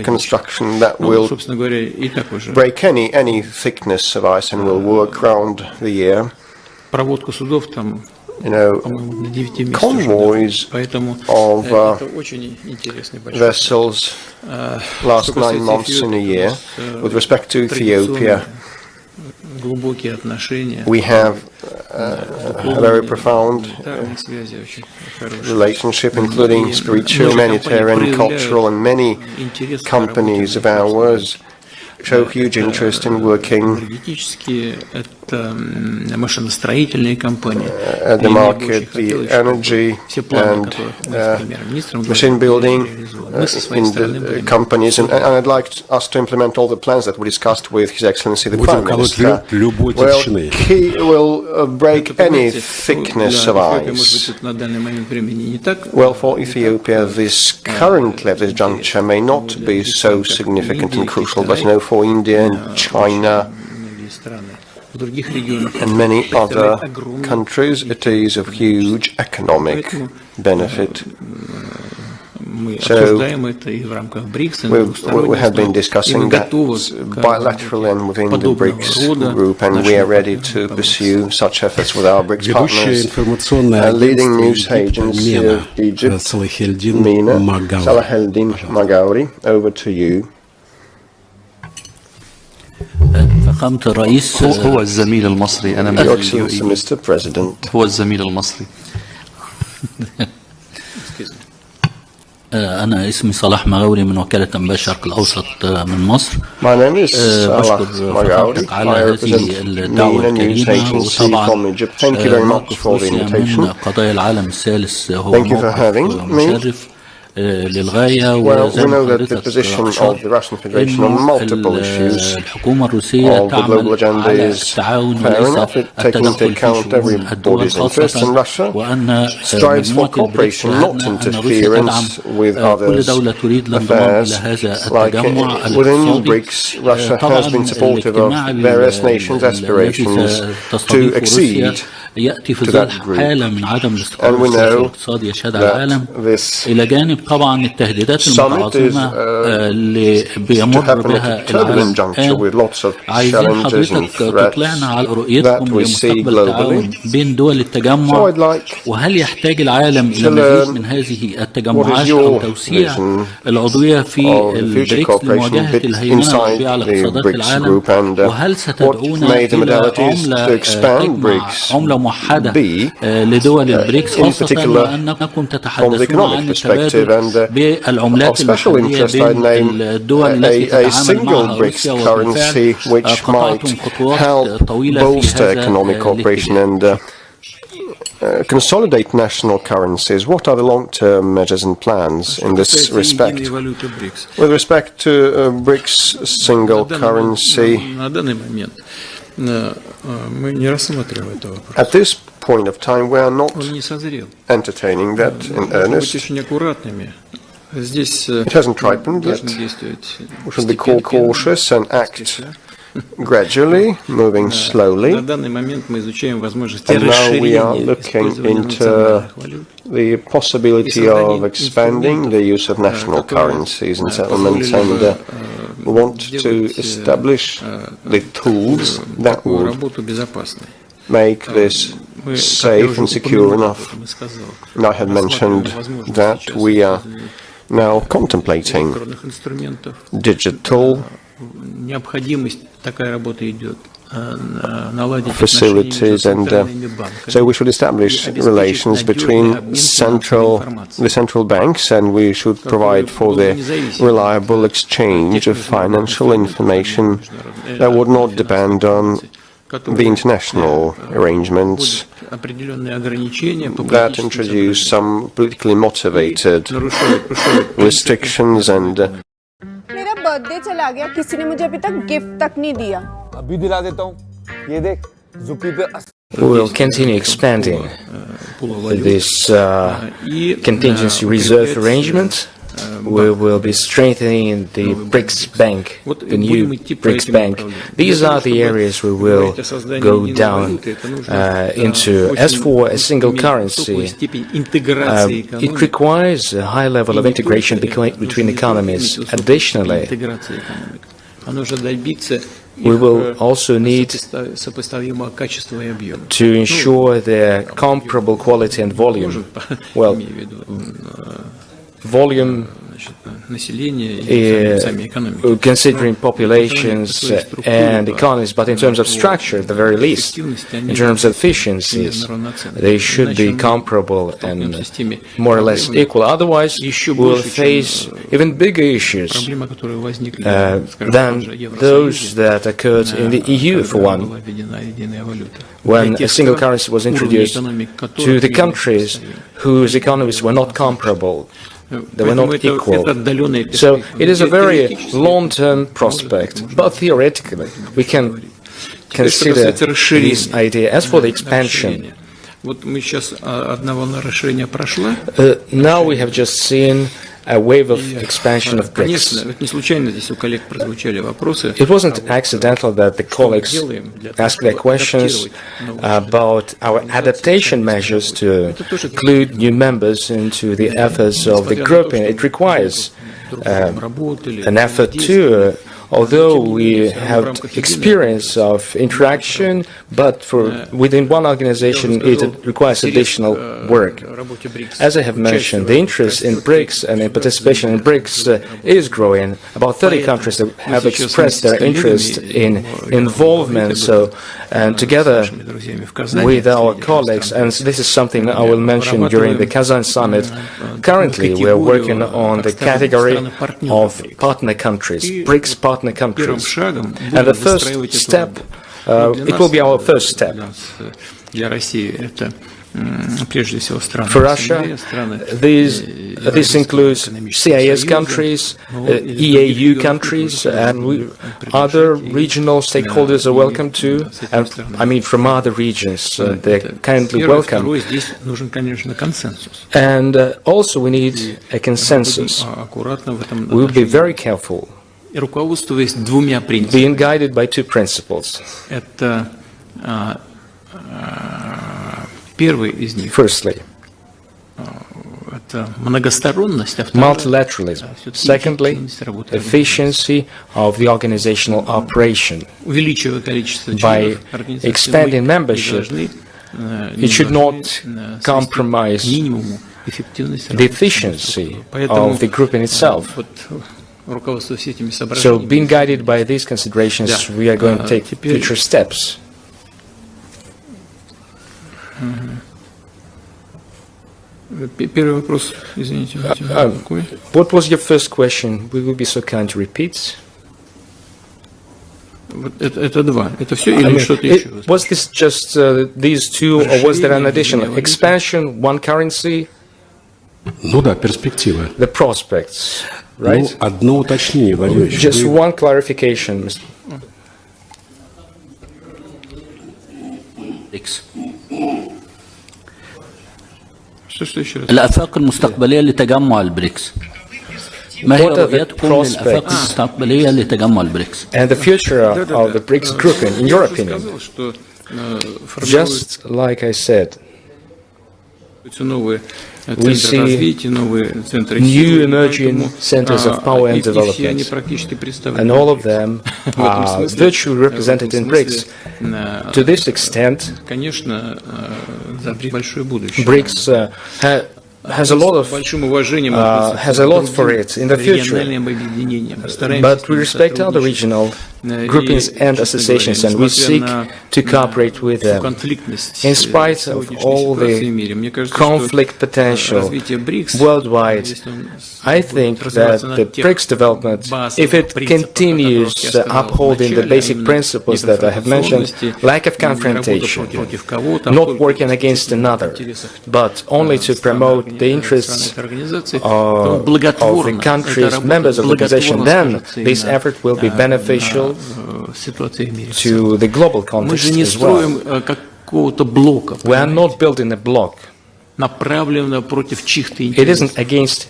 construction that will break any thickness of ice and will work round the year. Convoys of vessels last 9 months in a year. With respect to Ethiopia, we have a very profound relationship, including spiritual, humanitarian, cultural, and many companies of ours show huge interest in working at the market, the energy and machine building in the companies. And I'd like us to implement all the plans that we discussed with His Excellency the Prime Minister. He will break any thickness of ice. Well, for Ethiopia, this currently at this juncture may not be so significant and crucial, but for India and China and many other countries, it is of huge economic benefit. So we have been discussing that bilaterally and within the BRICS group, and we are ready to pursue such efforts with our BRICS partners. Leading news agency of Egypt, Mina Salaheldin Magauri, over to you. هو الزميل المصري أنا من Mr. President. هو الزميل المصري. أنا اسمي صلاح مغاوري من وكالة أنباء الشرق الأوسط من مصر. My name is Salah Magauri. I represent MENA News Agency from Egypt. Thank you very much for the invitation. قضايا العالم الثالث هو Thank you for having me. للغاية. Well, we know that the position of the Russian Federation on multiple issues of the global agenda is fair enough, taking into account everybody's interest, and Russia strives for cooperation, not interference with others' affairs. Like within BRICS, Russia has been supportive of various nations' aspirations to accede to that group. And we know that this طبعا التهديدات المتعاظمة اللي بيمر بها العالم عايزين حضرتك تطلعنا على رؤيتكم لمستقبل التعاون بين دول التجمع، وهل يحتاج العالم إلى مزيد من هذه التجمعات أو توسيع العضوية في البريكس لمواجهة الهيمنة الغربية على اقتصادات العالم، وهل ستدعونا إلى عملة موحدة لدول البريكس، خاصة وأنكم تتحدثون عن التبادل بالعملات المحلية بين الدول التي تتعامل معها روسيا وبالفعل قطعتم خطوات طويلة في هذا consolidate national currencies. What are the long-term measures and plans in this respect? With respect to BRICS single currency, at this point of time, we are not entertaining that in earnest. It hasn't ripened yet. We should be cautious and act gradually, moving slowly. And now we are looking into the possibility of expanding the use of national currencies and settlements, and we want to establish the tools that would make this safe and secure enough. And I had mentioned that we are now contemplating digital facilities, and so we should establish relations between the central banks, and we should provide for the reliable exchange of financial information that would not depend on the international arrangements that introduce some politically motivated restrictions and मेरा birthday चला गया, किसी ने मुझे अभी तक gift तक नहीं दिया। अभी दिला देता हूँ, ये देख, ज़ुपी पे। We will continue expanding this contingency reserve arrangement we will be strengthening the BRICS Bank, the new BRICS Bank. These are the areas we will go down into. As for a single currency, it requires a high level of integration between economies. Additionally, we will also need to ensure their comparable quality and volume. Well, volume, considering populations and economies, but in terms of structure, at the very least, in terms of efficiencies, they should be comparable and more or less equal. Otherwise, we will face even bigger issues than those that occurred in the EU, for one, when a single currency was introduced to the countries whose economies were not comparable. They were not equal. So it is a very long-term prospect, but theoretically we can consider this idea. As for the expansion, now we have just seen a wave of expansion of BRICS. It wasn't accidental that the colleagues asked their questions about our adaptation measures to include new members into the efforts of the group. It requires an effort too. Although we have experience of interaction, but within one organization it requires additional work. As I have mentioned, the interest in BRICS and in participation in BRICS is growing. About 30 countries have expressed their interest in involvement. So, and together with our colleagues, and this is something I will mention during the Kazan summit, currently we are working on the category of partner countries, BRICS partner countries. And the first step, it will be our first step. For Russia, this includes CIS countries, EAU countries, and other regional stakeholders are welcome too. And I mean, from other regions, they're kindly welcome. And also, we need a consensus. We will be very careful, being guided by two principles. Firstly, multilateralism. Secondly, efficiency of the organizational operation. By expanding membership, it should not compromise the efficiency of the group in itself. So, being guided by these considerations, we are going to take future steps. What was your first question? Will you be so kind to repeat? Was this just these two, or was there an additional expansion, one currency? The prospects, right? Just one clarification. الآفاق المستقبلية لتجمع البريكس. ما هي رؤيتكم للآفاق المستقبلية لتجمع البريكس؟ And the future of the BRICS grouping, in your opinion? Just like I said, we see new emerging centers of power and development, and all of them are virtually represented in BRICS. To this extent, BRICS has a lot for it in the future. But we respect other regional groupings and associations, and we seek to cooperate with them. In spite of all the conflict potential worldwide, I think that the BRICS development, if it continues upholding the basic principles that I have mentioned, lack of confrontation, not working against another, but only to promote the interests of the countries, members of the organization, then this effort will be beneficial to the global context as well. We are not building a bloc. It isn't against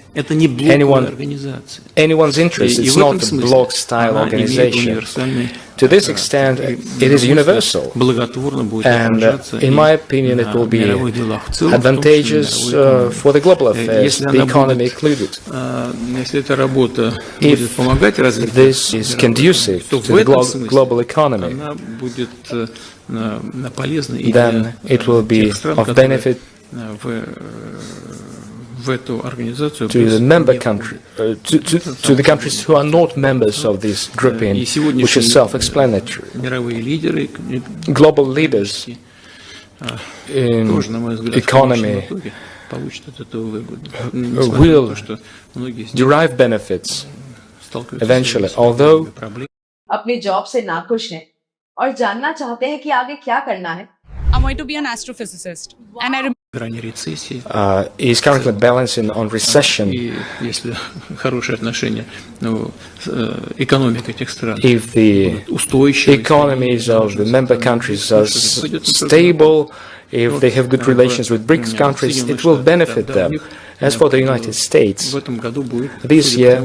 anyone's interest. It's not a bloc-style organization. To this extent, it is universal. And in my opinion, it will be advantageous for the global affairs, the economy included. If this is conducive to the global economy, then it will be of benefit to the member country, to the countries who are not members of this grouping, which is self-explanatory. Global leaders in economy will derive benefits eventually, although अपनी job से नाखुश हैं और जानना चाहते हैं कि आगे क्या करना है. I'm going to be an astrophysicist, and I is currently balancing on recession. If the economies of the member countries are stable, if they have good relations with BRICS countries, it will benefit them. As for the United States, this year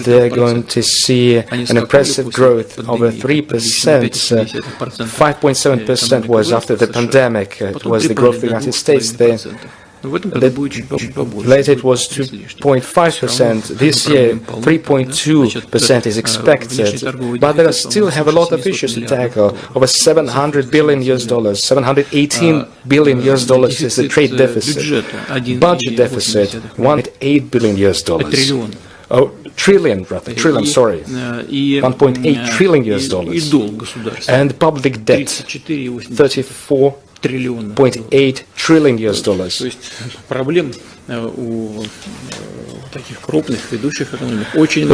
they're going to see an impressive growth over 3%. 5.7% was after the pandemic. It was the growth of the United States there. Later it was 2.5%. This year 3.2% is expected. But there still have a lot of issues to tackle. Over $700 billion, $718 billion is the trade deficit. Budget deficit, $1.8 billion. Oh, trillion, sorry. $1.8 trillion. And public debt, $34.8 trillion.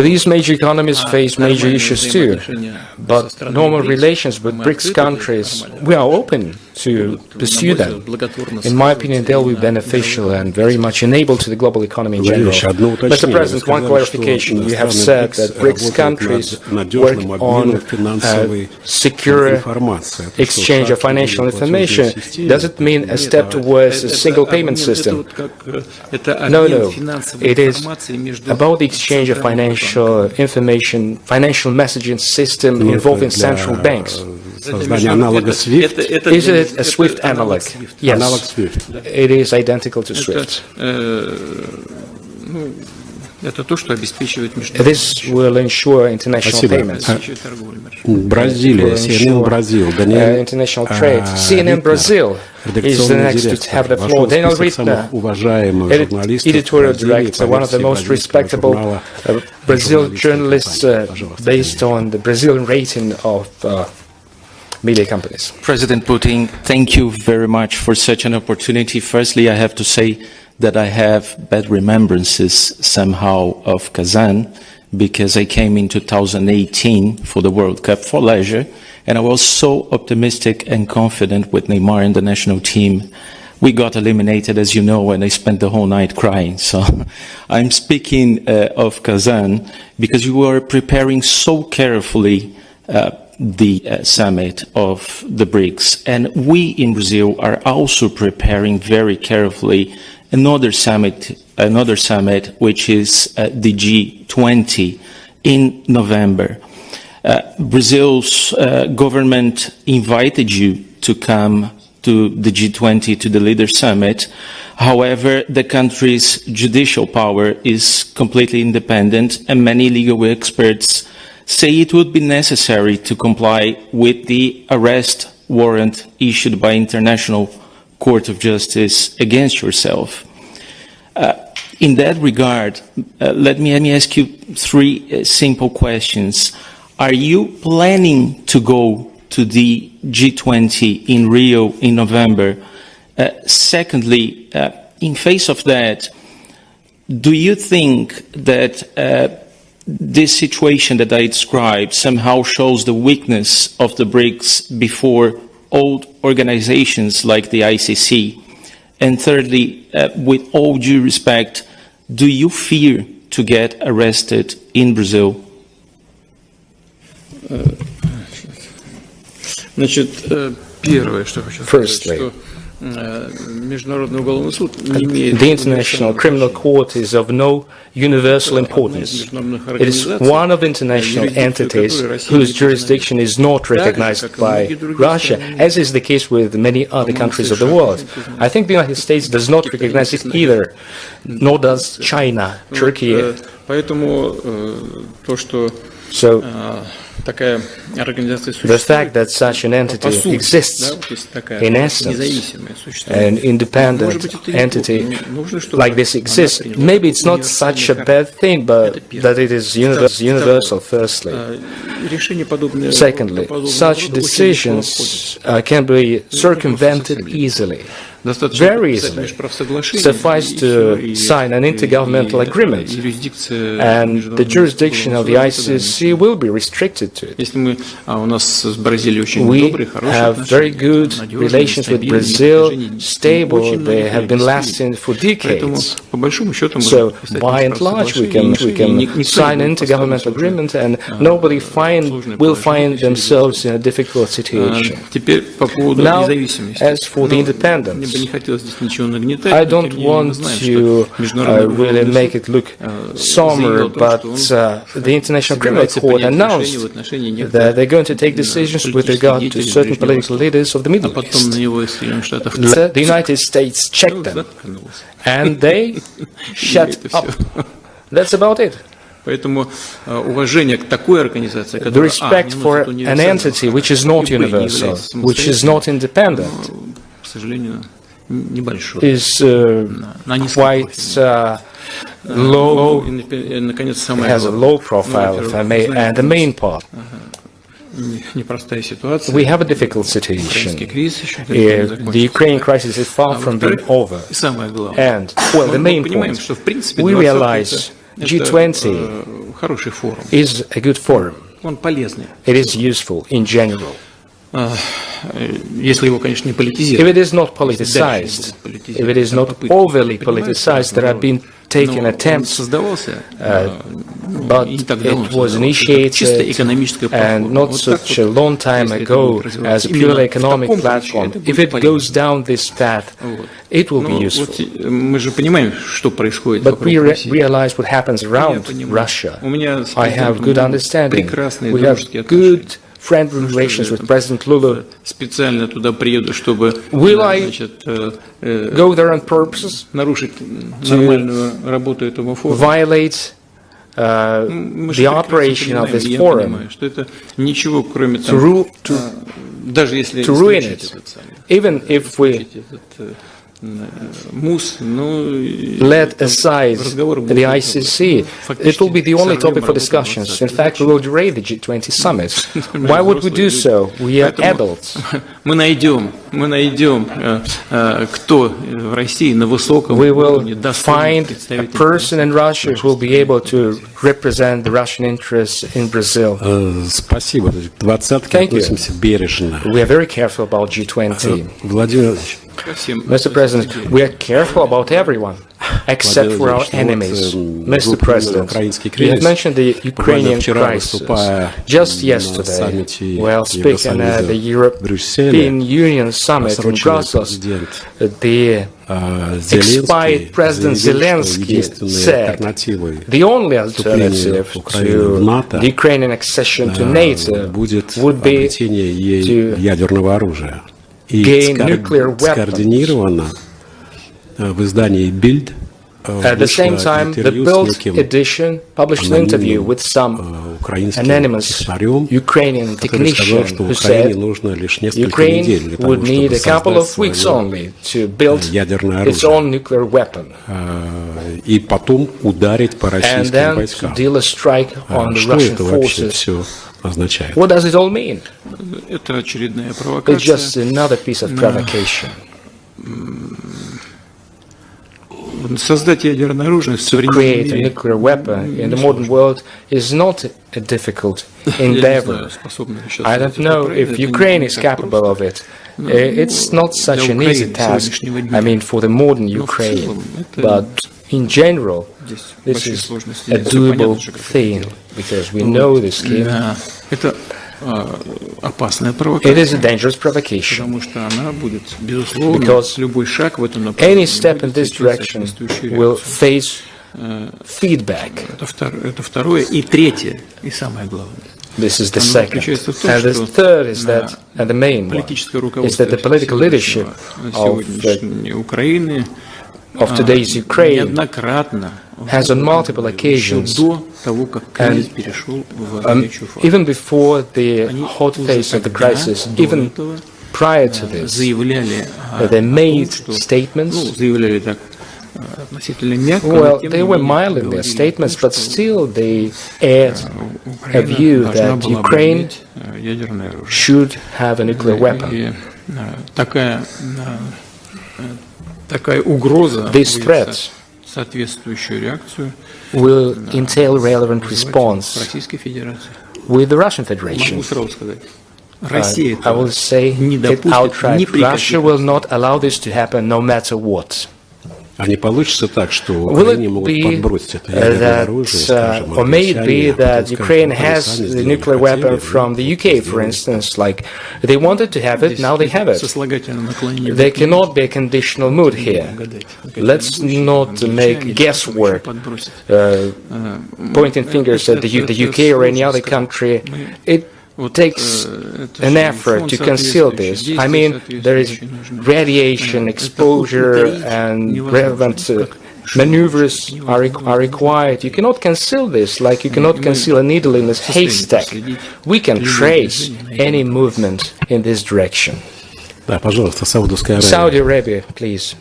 These major economies face major issues too, but normal relations with BRICS countries, we are open to pursue them. In my opinion, they'll be beneficial and very much enable to the global economy in general. Mr. President, one clarification. You have said that BRICS countries work on secure exchange of financial information. Does it mean a step towards a single payment system? No. It is about the exchange of financial information, financial messaging system involving central banks. Is it a SWIFT analog? Yes. It is identical to SWIFT. This will ensure international payments. International trade. CNN Brazil is the next to have the floor. Daniel Rittner, editorial director, one of the most respectable Brazil journalists based on the Brazilian rating of media companies. President Putin, thank you very much for such an opportunity. Firstly, I have to say that I have bad remembrances somehow of Kazan, because I came in 2018 for the World Cup for leisure, and I was so optimistic and confident with Neymar and the national team. We got eliminated, as you know, and I spent the whole night crying. So I'm speaking of Kazan because you were preparing so carefully the summit of the BRICS, and we in Brazil are also preparing very carefully another summit, which is the G20 in November. Brazil's government invited you to come to the G20, to the Leader Summit. However, the country's judicial power is completely independent, and many legal experts say it would be necessary to comply with the arrest warrant issued by International Court of Justice against yourself. In that regard, let me ask you three simple questions. Are you planning to go to the G20 in Rio in November? Secondly, in face of that, do you think that this situation that I described somehow shows the weakness of the BRICS before old organizations like the ICC? And thirdly, with all due respect, do you fear to get arrested in Brazil? Firstly, The International Criminal Court is of no universal importance. It is one of the international entities whose jurisdiction is not recognized by Russia, as is the case with many other countries of the world. I think the United States does not recognize it either, nor does China, Turkey. So, the fact that such an entity exists, in essence, an independent entity like this exists, maybe it's not such a bad thing, but that it is universal, firstly. Secondly, such decisions can be circumvented easily. Very easily. Suffice to sign an intergovernmental agreement, and the jurisdiction of the ICC will be restricted to it. We have very good relations with Brazil, stable, they have been lasting for decades. So, by and large, we can sign an intergovernmental agreement, and nobody will find themselves in a difficult situation. Now, as for the independence, I don't want to really make it look somber, but the International Criminal Court announced that they're going to take decisions with regard to certain political leaders of the Middle East. The United States checked them, and they shut up. That's about it. The respect for an entity which is not universal, which is not independent, is quite low, has a low profile, if I may, and the main part. We have a difficult situation. The Ukrainian crisis is far from being over. And, well, the main point, we realize G20 is a good forum. It is useful in general. If it is not politicized, if it is not overly politicized, there have been taken attempts, but it was initiated and not such a long time ago as a purely economic platform. If it goes down this path, it will be useful. But we realize what happens around Russia. I have good understanding. We have good friendly relations with President Lula. Will I go there on purpose to violate the operation of this forum, to ruin it, even if we let aside the ICC, it will be the only topic for discussions. In fact, we will degrade the G20 summit. Why would we do so? We are adults. We will find a person in Russia who will be able to represent the Russian interests in Brazil. Thank you. We are very careful about G20. Mr. President, we are careful about everyone, except for our enemies. Mr. President, you have mentioned the Ukrainian crisis. Just yesterday, while speaking at the European Union summit in Brussels, the expired President Zelensky said the only alternative to the Ukrainian accession to NATO would be to gain nuclear weapons. At the same time, the Bild edition published an interview with some anonymous Ukrainian technician who said Ukraine would need a couple of weeks only to build its own nuclear weapon and then to deal a strike on the Russian forces. What does it all mean? It's just another piece of provocation. To create a nuclear weapon in the modern world is not a difficult endeavor. I don't know if Ukraine is capable of it. It's not such an easy task, I mean, for the modern Ukraine. But in general, this is a doable thing, because we know the scheme. It is a dangerous provocation, because any step in this direction will face feedback. This is the second. And the third is that, and the main one, is that the political leadership of today's Ukraine has on multiple occasions, and even before the hot phase of the crisis, even prior to this, they made statements. Well, they were mild in their statements, but still they aired a view that Ukraine should have a nuclear weapon. These threats will entail relevant response with the Russian Federation. I will say it outright. Russia will not allow this to happen no matter what. А не получится так, что Will it be that, or may it be that Ukraine has the nuclear weapon from the UK, for instance, like they wanted to have it, now they have it. There cannot be a conditional mood here. Let's not make guesswork, pointing fingers at the UK or any other country. It takes an effort to conceal this. I mean, there is radiation exposure and relevant maneuvers are required. You cannot conceal this like you cannot conceal a needle in a haystack. We can trace any movement in this direction. Saudi Arabia, please.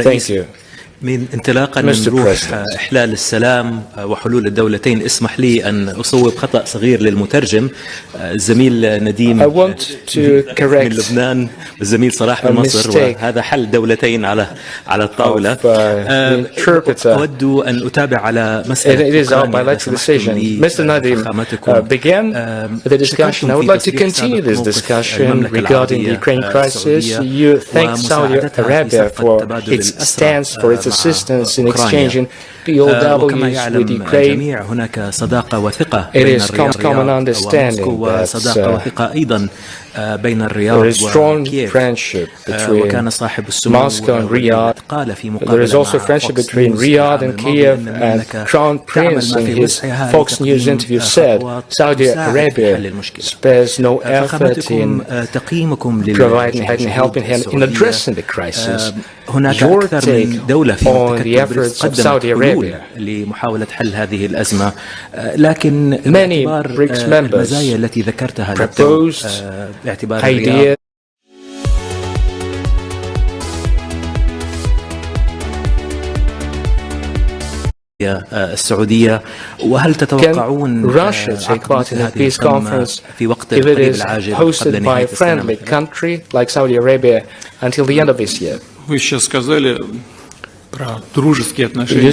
Thank you. من انطلاقا من روح إحلال السلام وحلول الدولتين اسمح لي أن أصوب خطأ صغير للمترجم الزميل نديم من لبنان والزميل صلاح من مصر وهذا حل دولتين على الطاولة أود أن أتابع على مسألة Mr. Nadim began the discussion. I would like to continue this discussion regarding the Ukraine crisis. You thank Saudi Arabia for its stance, for its assistance in exchanging POWs with Ukraine. It is common understanding that there is strong friendship between Moscow and Riyadh. There is also friendship between Riyadh and Kiev, and Crown Prince in his Fox News interview said Saudi Arabia spares no effort in providing and helping him in addressing the crisis. Your take on the efforts of Saudi Arabia. Many BRICS members proposed idea السعودية وهل تتوقعون Russia take part in a peace conference if it is hosted by a friendly country like Saudi Arabia until the end of this year? You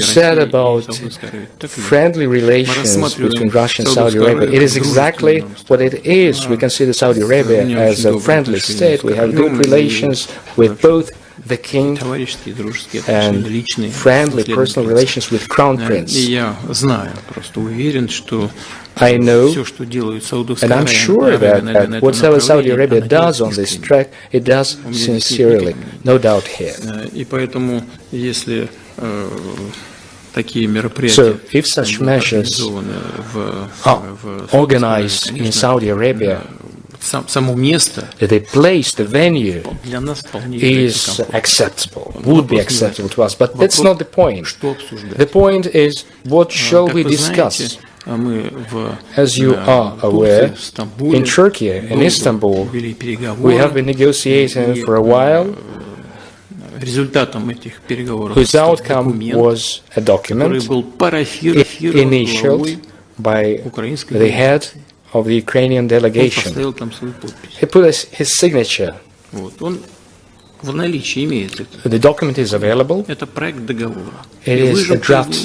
said about friendly relations between Russia and Saudi Arabia. It is exactly what it is. We consider Saudi Arabia as a friendly state. We have good relations with both the king and friendly personal relations with Crown Prince. I know, and I'm sure that whatever Saudi Arabia does on this track, it does sincerely, no doubt here. So, if such measures are organized in Saudi Arabia, the place, the venue is acceptable, would be acceptable to us, but that's not the point. The point is, what shall we discuss? As you are aware, in Turkey, in Istanbul, we have been negotiating for a while, whose outcome was a document initialed by the head of the Ukrainian delegation. He put his signature. The document is available. It is a draft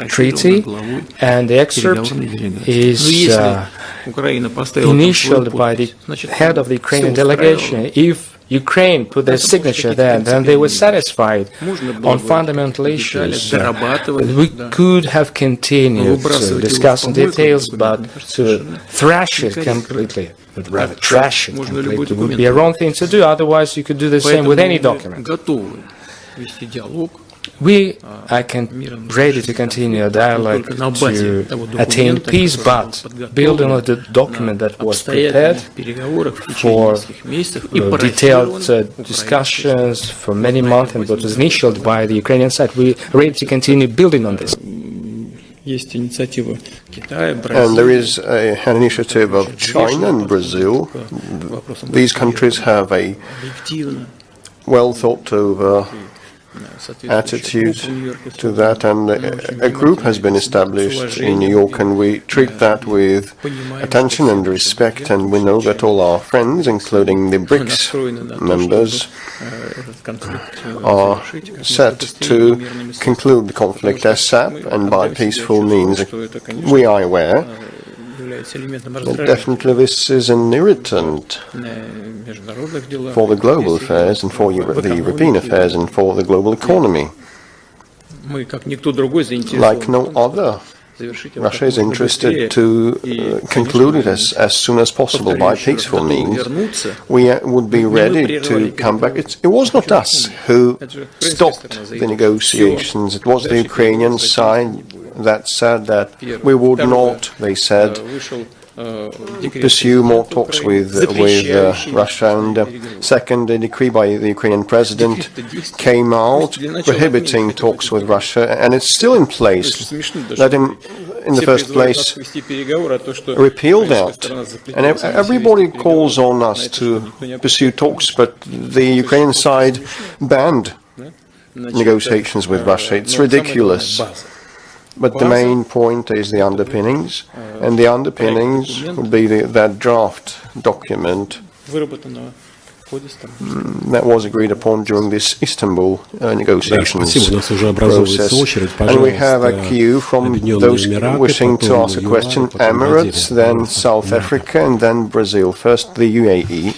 treaty, and the excerpt is initialed by the head of the Ukrainian delegation. If Ukraine put their signature there, and then they were satisfied on fundamental issues. We could have continued to discuss in details, but to thrash it completely, but rather trash it completely, would be a wrong thing to do. Otherwise, you could do the same with any document. We are ready to continue a dialogue to attain peace, but building on the document that was prepared for detailed discussions for many months and what was initiated by the Ukrainian side, we are ready to continue building on this. And there is an initiative of China and Brazil. These countries have a well thought over attitude to that, and a group has been established in New York, and we treat that with attention and respect, and we know that all our friends, including the BRICS members, are set to conclude the conflict ASAP and by peaceful means. We are aware that definitely this is an irritant for the global affairs and for the European affairs and for the global economy. Like no other, Russia is interested to conclude it as soon as possible by peaceful means. We would be ready to come back. It was not us who stopped the negotiations. It was the Ukrainian side that said that we would not, they said, pursue more talks with Russia. And second, a decree by the Ukrainian president came out prohibiting talks with Russia, and it's still in place. Let him, in the first place, repeal that. And everybody calls on us to pursue talks, but the Ukrainian side banned negotiations with Russia. It's ridiculous. But the main point is the underpinnings, and the underpinnings would be that draft document that was agreed upon during this Istanbul negotiations process. And we have a queue from those wishing to ask a question: Emirates, then South Africa, and then Brazil. First, the UAE.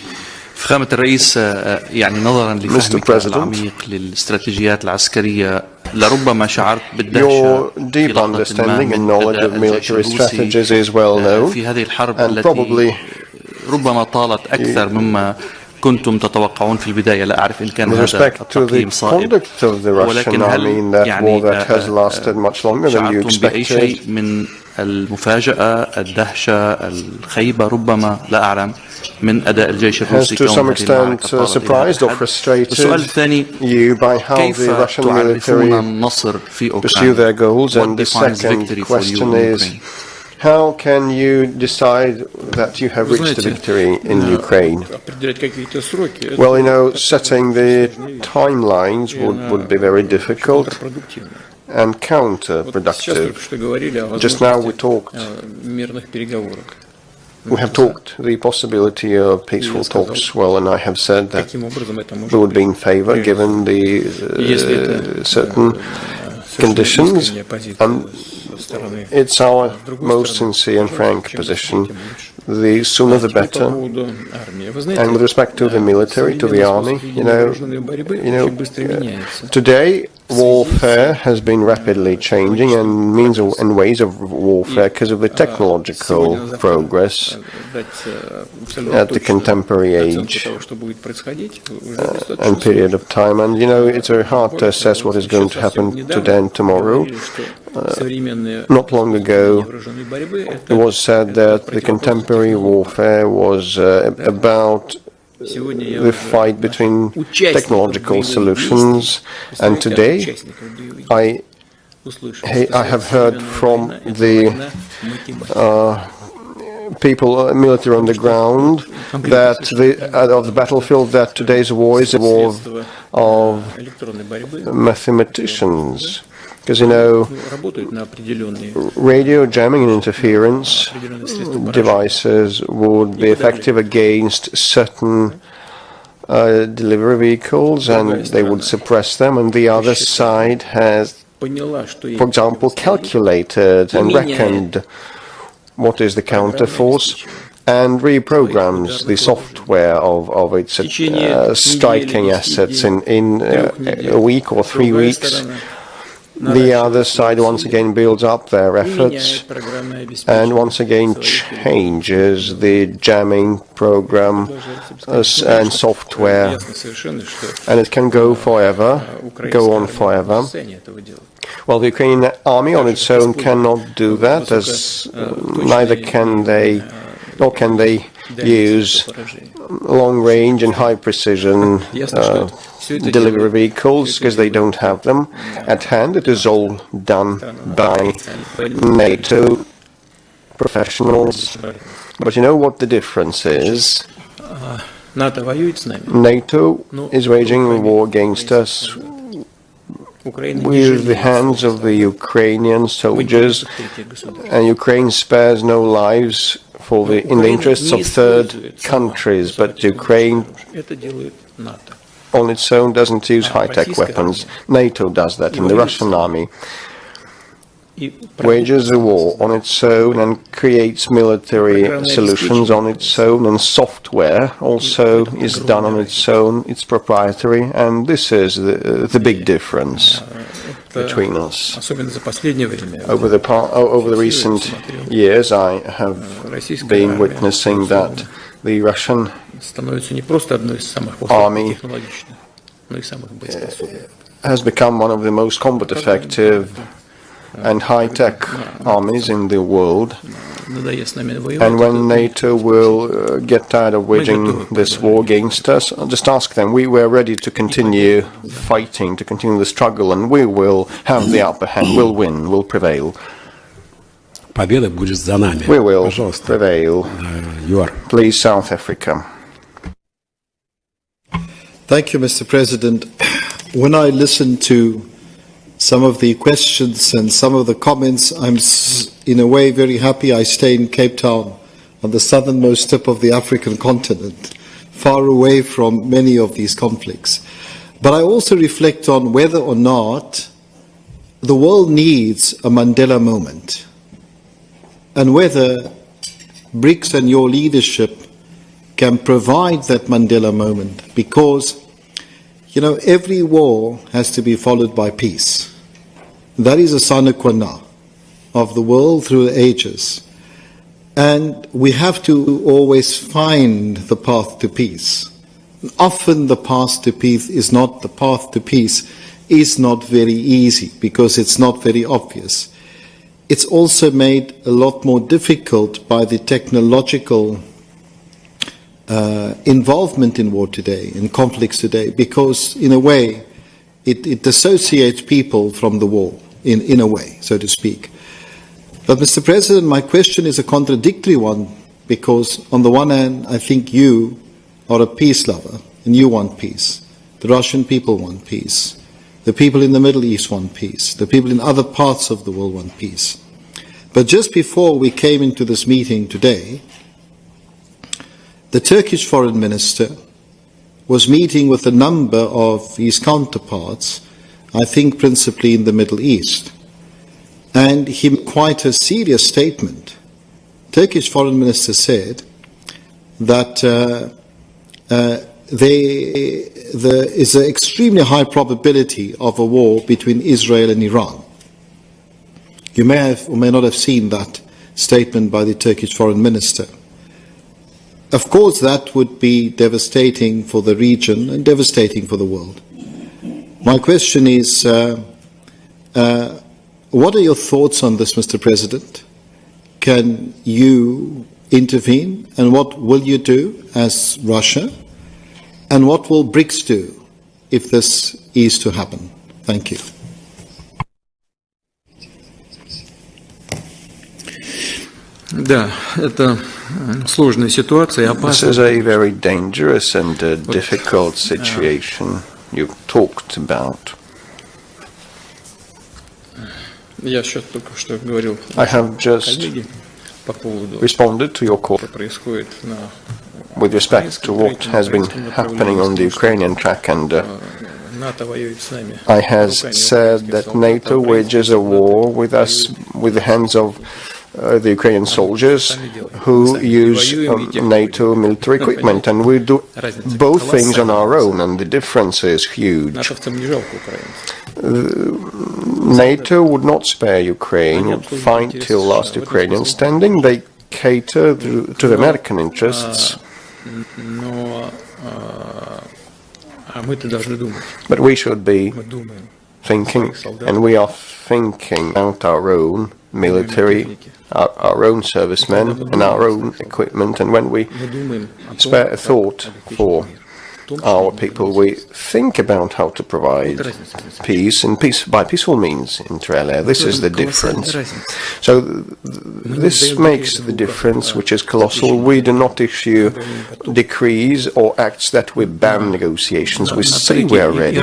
فخامة الرئيس يعني نظرا لفهمك العميق للاستراتيجيات العسكرية لربما شعرت بالدهشة Your deep understanding and knowledge of military strategies is well known, في هذه الحرب and التي probably ربما طالت أكثر مما كنتم تتوقعون في البداية. لا أعرف إن كان هذا التقييم صائب، ولكن هل يعني شعرتم بأي شيء من المفاجأة، الدهشة، الخيبة ربما، لا أعلم، من أداء الجيش الروسي to some extent surprised or frustrated السؤال الثاني: you by how the Russian military pursue their goals? And the second question is, how can you decide that you have reached a victory in Ukraine? Well, you know, setting the timelines would be very difficult and counterproductive. Just now we have talked the possibility of peaceful talks, well, and I have said that we would be in favor given the certain conditions, and it's our most sincere and frank position. The sooner the better. And with respect to the military, to the army, today warfare has been rapidly changing, and means and ways of warfare because of the technological progress at the contemporary age and period of time. And it's very hard to assess what is going to happen today and tomorrow. Not long ago, it was said that the contemporary warfare was about the fight between technological solutions, and today I have heard from the people, military on the ground, that of the battlefield, that today's war is a war of mathematicians. Because, radio jamming and interference devices would be effective against certain delivery vehicles, and they would suppress them, and the other side has, for example, calculated and reckoned what is the counter force, and reprograms the software of its striking assets in a week or 3 weeks. The other side once again builds up their efforts and once again changes the jamming program and software, and it can go on forever. Well, the Ukrainian army on its own cannot do that, as neither can they, nor can they use long-range and high-precision delivery vehicles, because they don't have them at hand. It is all done by NATO professionals. But you know what the difference is? NATO is waging a war against us with the hands of the Ukrainian soldiers, and Ukraine spares no lives in the interests of third countries, but Ukraine on its own doesn't use high-tech weapons. NATO does that, and the Russian army wages a war on its own and creates military solutions on its own, and software also is done on its own. It's proprietary, and this is the big difference between us. Over the recent years, I have been witnessing that the Russian army has become one of the most combat effective and high-tech armies in the world. And when NATO will get tired of waging this war against us, I'll just ask them. We were ready to continue fighting, to continue the struggle, and we will have the upper hand. We'll win, we'll prevail. We will prevail. Please, South Africa. Thank you, Mr. President. When I listen to some of the questions and some of the comments, I'm in a way very happy I stay in Cape Town, on the southernmost tip of the African continent, far away from many of these conflicts. But I also reflect on whether or not the world needs a Mandela moment, and whether BRICS and your leadership can provide that Mandela moment, because, you know, every war has to be followed by peace. That is a sine qua non of the world through the ages. And we have to always find the path to peace. Often the path to peace is not very easy, because it's not very obvious. It's also made a lot more difficult by the technological involvement in war today, in conflicts today, because in a way it dissociates people from the war, in a way, so to speak. But Mr. President, my question is a contradictory one, because on the one hand, I think you are a peace lover, and you want peace. The Russian people want peace. The people in the Middle East want peace. The people in other parts of the world want peace. But just before we came into this meeting today, the Turkish foreign minister was meeting with a number of his counterparts, I think principally in the Middle East. And he made quite a serious statement. Turkish foreign minister said that there is an extremely high probability of a war between Israel and Iran. You may have or may not have seen that statement by the Turkish foreign minister. Of course, that would be devastating for the region and devastating for the world. My question is, what are your thoughts on this, Mr. President? Can you intervene, and what will you do as Russia? And what will BRICS do if this is to happen? Thank you. This is a very dangerous and difficult situation you talked about. I have just responded to your call with respect to what has been happening on the Ukrainian track, and I have said that NATO wages a war with us with the hands of the Ukrainian soldiers who use NATO military equipment, and we do both things on our own, and the difference is huge. NATO would not spare Ukraine, would fight till last Ukrainian standing. They cater to the American interests. But we should be thinking, and we are thinking about our own military, our own servicemen, and our own equipment. And when we spare a thought for our people, we think about how to provide peace, and peace by peaceful means, inter alia. This is the difference. So this makes the difference, which is colossal. We do not issue decrees or acts that we ban negotiations. We say we are ready.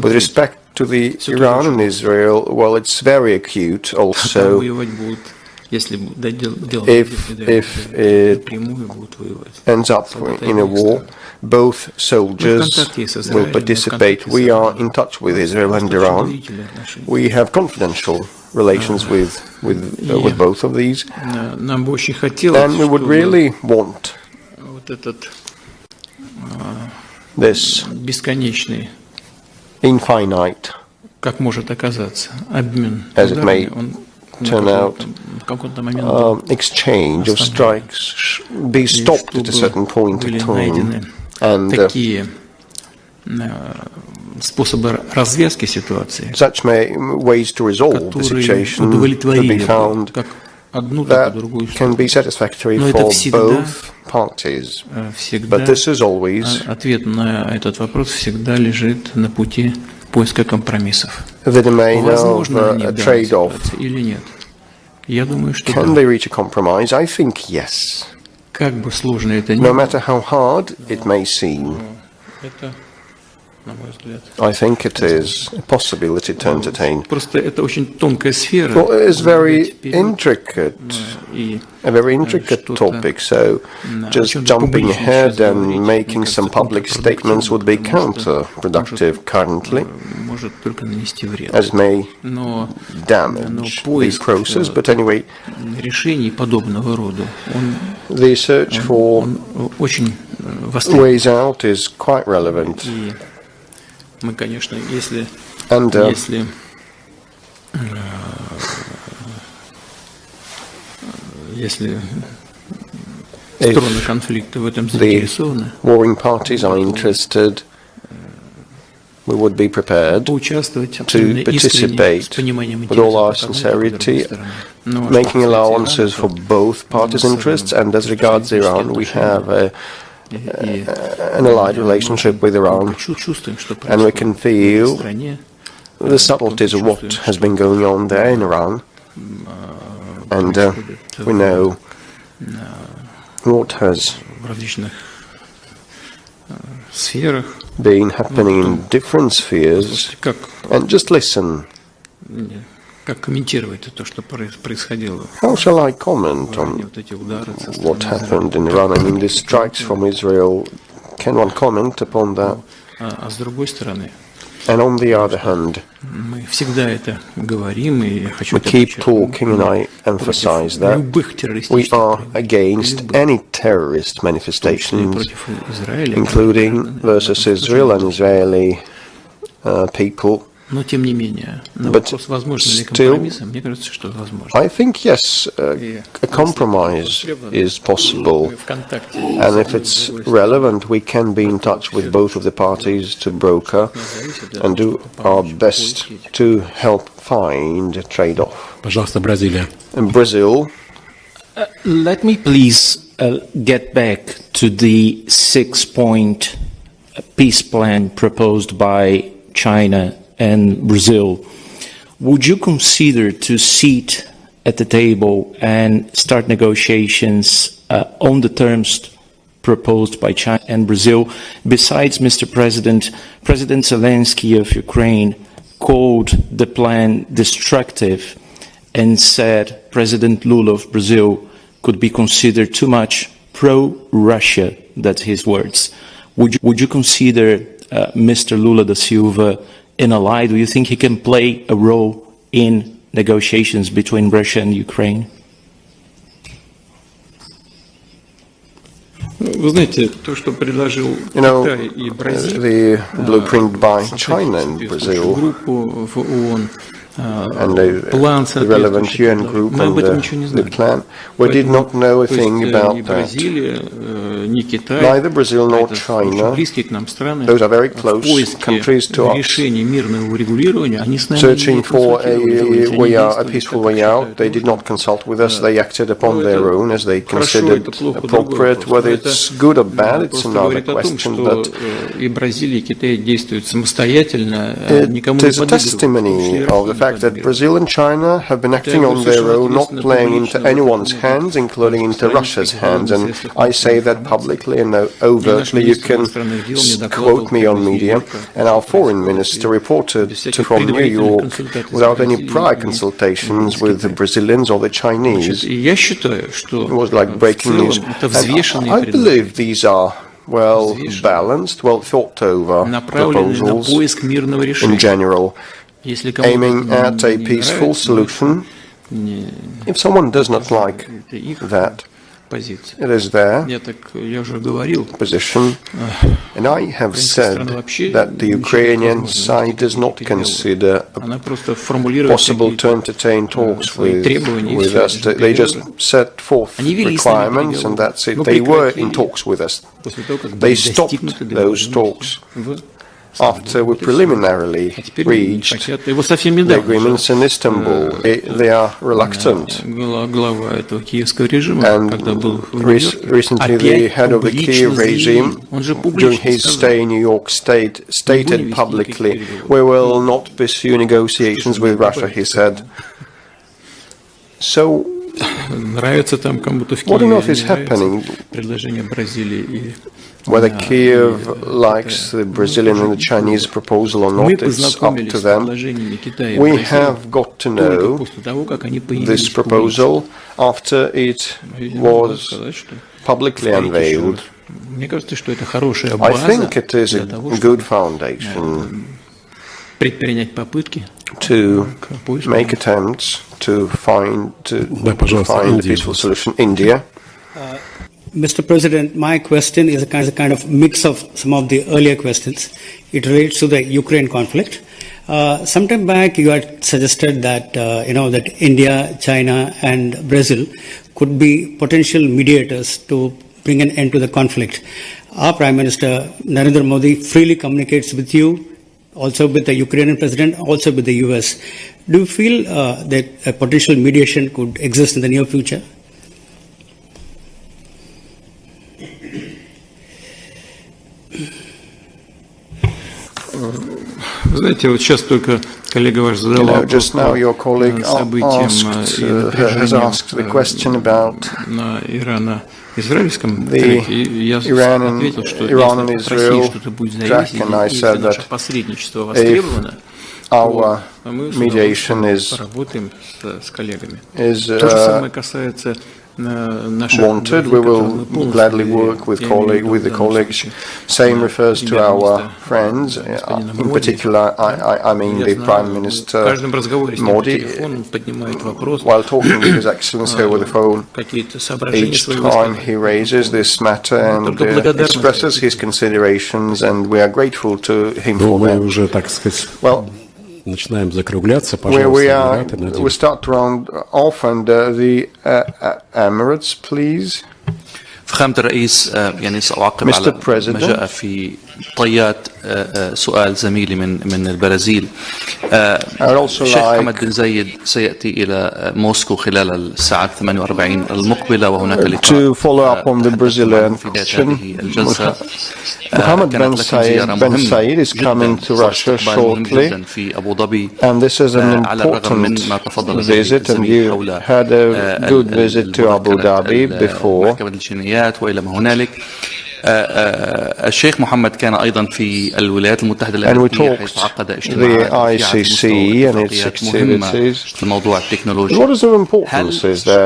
With respect to the Iran and Israel, well, it's very acute also. If it ends up in a war, both soldiers will participate. We are in touch with Israel and Iran. We have confidential relations with both of these. And we would really want this infinite, as it may turn out, exchange of strikes be stopped at a certain point in time, and such ways to resolve the situation to be found that can be satisfactory for both parties. But this is always the domain of a trade-off. Can they reach a compromise? I think yes. No matter how hard it may seem, I think it is a possibility to entertain. Well, it is very intricate, a very intricate topic, so just jumping ahead and making some public statements would be counterproductive currently, as it may damage the process. But anyway, the search for ways out is quite relevant. And if the warring parties are interested, we would be prepared to participate with all our sincerity, making allowances for both parties' interests. And as regards Iran, we have an allied relationship with Iran, and we can feel the subtleties of what has been going on there in Iran, and we know what has been happening in different spheres. And just listen. How shall I comment on what happened in Iran? I mean, the strikes from Israel, can one comment upon that? And on the other hand, we keep talking, and I emphasize that we are against any terrorist manifestations, including versus Israel and Israeli people. But still, I think, yes, a compromise is possible. And if it's relevant, we can be in touch with both of the parties to broker and do our best to help find a trade-off. In Brazil. Let me please get back to the 6-point peace plan proposed by China and Brazil. Would you consider to sit at the table and start negotiations on the terms proposed by China and Brazil? Besides, Mr. President, President Zelensky of Ukraine called the plan destructive and said President Lula of Brazil could be considered too much pro-Russia. That's his words. Would you consider Mr. Lula da Silva an ally? Do you think he can play a role in negotiations between Russia and Ukraine? You know, the blueprint by China and Brazil and the relevant UN group and the plan, we did not know a thing about that. Neither Brazil nor China, those are very close countries to us, searching for a peaceful way out. They did not consult with us, they acted upon their own as they considered appropriate. Whether it's good or bad, it's another question, but it is a testimony of the fact that Brazil and China have been acting on their own, not playing into anyone's hands, including into Russia's hands. And I say that publicly and overtly. You can quote me on media. And our foreign minister reported from New York without any prior consultations with the Brazilians or the Chinese. It was like breaking news. And I believe these are well balanced, well thought over proposals in general, aiming at a peaceful solution. If someone does not like that, it is their position. And I have said that the Ukrainian side does not consider possible to entertain talks with us. They just set forth requirements and that's it. They were in talks with us. They stopped those talks after we preliminarily reached the agreements in Istanbul. They are reluctant. And recently the head of the Kiev regime, during his stay in New York State, stated publicly, "We will not pursue negotiations with Russia," he said. So, what on earth is happening? Whether Kiev likes the Brazilian and the Chinese proposal or not, it's up to them. We have got to know this proposal after it was publicly unveiled. I think it is a good foundation to make attempts to find a peaceful solution. India. Mr. President, my question is a kind of mix of some of the earlier questions. It relates to the Ukraine conflict. Some time back, you had suggested that that India, China, and Brazil could be potential mediators to bring an end to the conflict. Our Prime Minister Narendra Modi freely communicates with you, also with the Ukrainian president, also with the US. Do you feel that a potential mediation could exist in the near future? Just now your colleague has asked the question about the Iran and Israel track, and I said that if our mediation is wanted, we will gladly work with the colleagues. Same refers to our friends, in particular, I mean the Prime Minister Modi. While talking with His Excellency over the phone, each time he raises this matter and expresses his considerations, and we are grateful to him for that. Well, we start to round off, and the Emirates, please. فخامة الرئيس يعني سأعقب على ما جاء في طيات سؤال زميلي من البرازيل. الشيخ محمد بن زايد سيأتي إلى موسكو خلال الساعات 48 المقبلة وهناك لقاء في هذه الجلسة. Mohammed Ben Said is coming to Russia shortly, and this is an important visit, and you had a good visit to Abu Dhabi before. وإلى ما هنالك. الشيخ محمد كان أيضا في الولايات المتحدة الأمريكية حيث عقد اجتماعات مهمة في الموضوع التكنولوجي. هل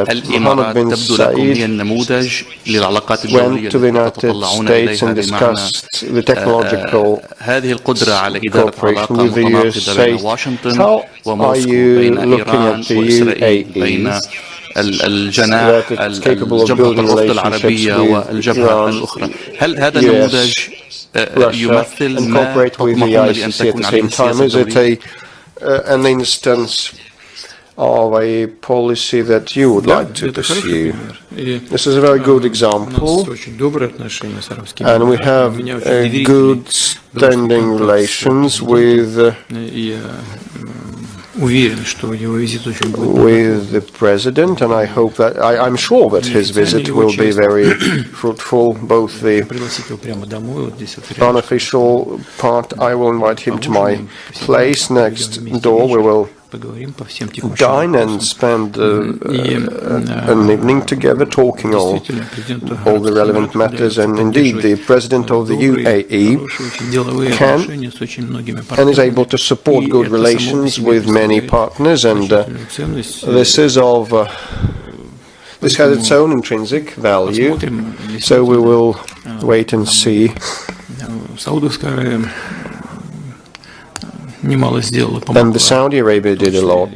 الإمارات تبدو لكم هي النموذج للعلاقات الدولية التي تتطلعون إليها بمعنى هذه القدرة على إدارة علاقة متناقضة بين واشنطن وموسكو، بين إيران وإسرائيل، بين الجناح الجبهة الوسط العربية والجبهة الأخرى. هل هذا النموذج يمثل ما تطمحون لأن تكون عليه السياسة الدولية؟ An instance of a policy that you would like to pursue. This is a very good example, and we have good standing relations with the president, and I hope that I'm sure that his visit will be very fruitful. Both the unofficial part, I will invite him to my place next door. We will dine and spend an evening together talking all the relevant matters, and indeed the President of the UAE can and is able to support good relations with many partners, and this has its own intrinsic value, so we will wait and see. And the Saudi Arabia did a lot,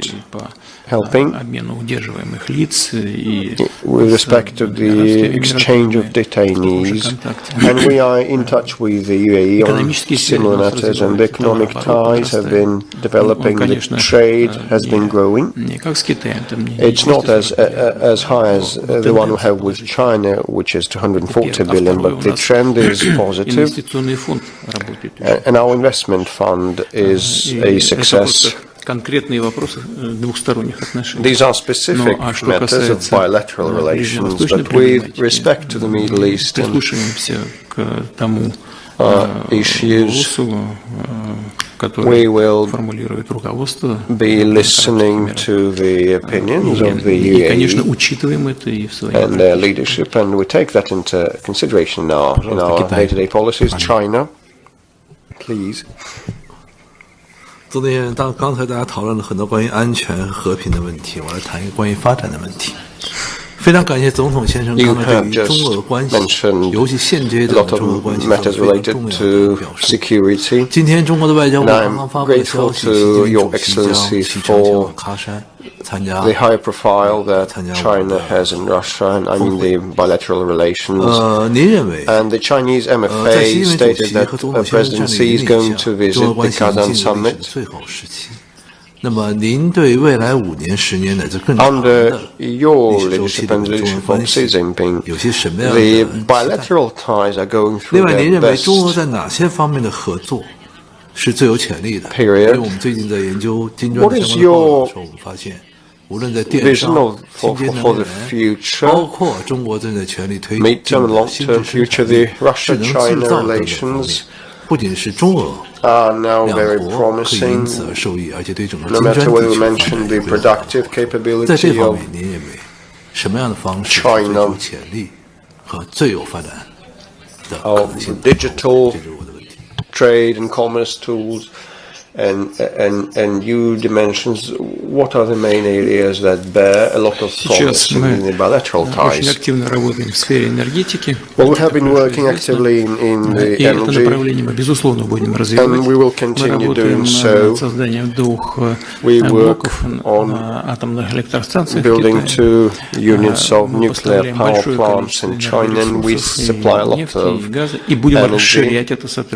helping with respect to the exchange of detainees, and we are in touch with the UAE on similar matters, and the economic ties have been developing, the trade has been growing. It's not as high as the one we have with China, which is 240 billion, but the trend is positive, and our investment fund is a success. These are specific matters of bilateral relations, but with respect to the Middle East and issues, we will be listening to the opinions of the UAE and their leadership, and we take that into consideration in our day-to-day policies. China, please. 昨天刚才大家讨论了很多关于安全和平的问题，我来谈一个关于发展的问题。非常感谢总统先生刚才对于中俄关系，尤其现阶段的中俄关系做出非常重要的表述。今天中国的外交部刚刚发布的消息，习近平主席将启程前往喀山。The high profile that China has in Russia, and I mean the bilateral relations. And the Chinese MFA stated that the presidency is going to visit the Kazan summit. Under your leadership and leadership of Xi Jinping, the bilateral ties are going through their best period. What is your vision for the future, mid-term and long-term future? The Russia-China relations are now very promising, no matter whether we mention the productive capability of China, of digital trade and commerce tools, and new dimensions. What are the main areas that bear a lot of promise in the bilateral ties? Well, we have been working actively in the energy, and we will continue doing so. We work on building 2 units of nuclear power plants in China, and we supply a lot of energy,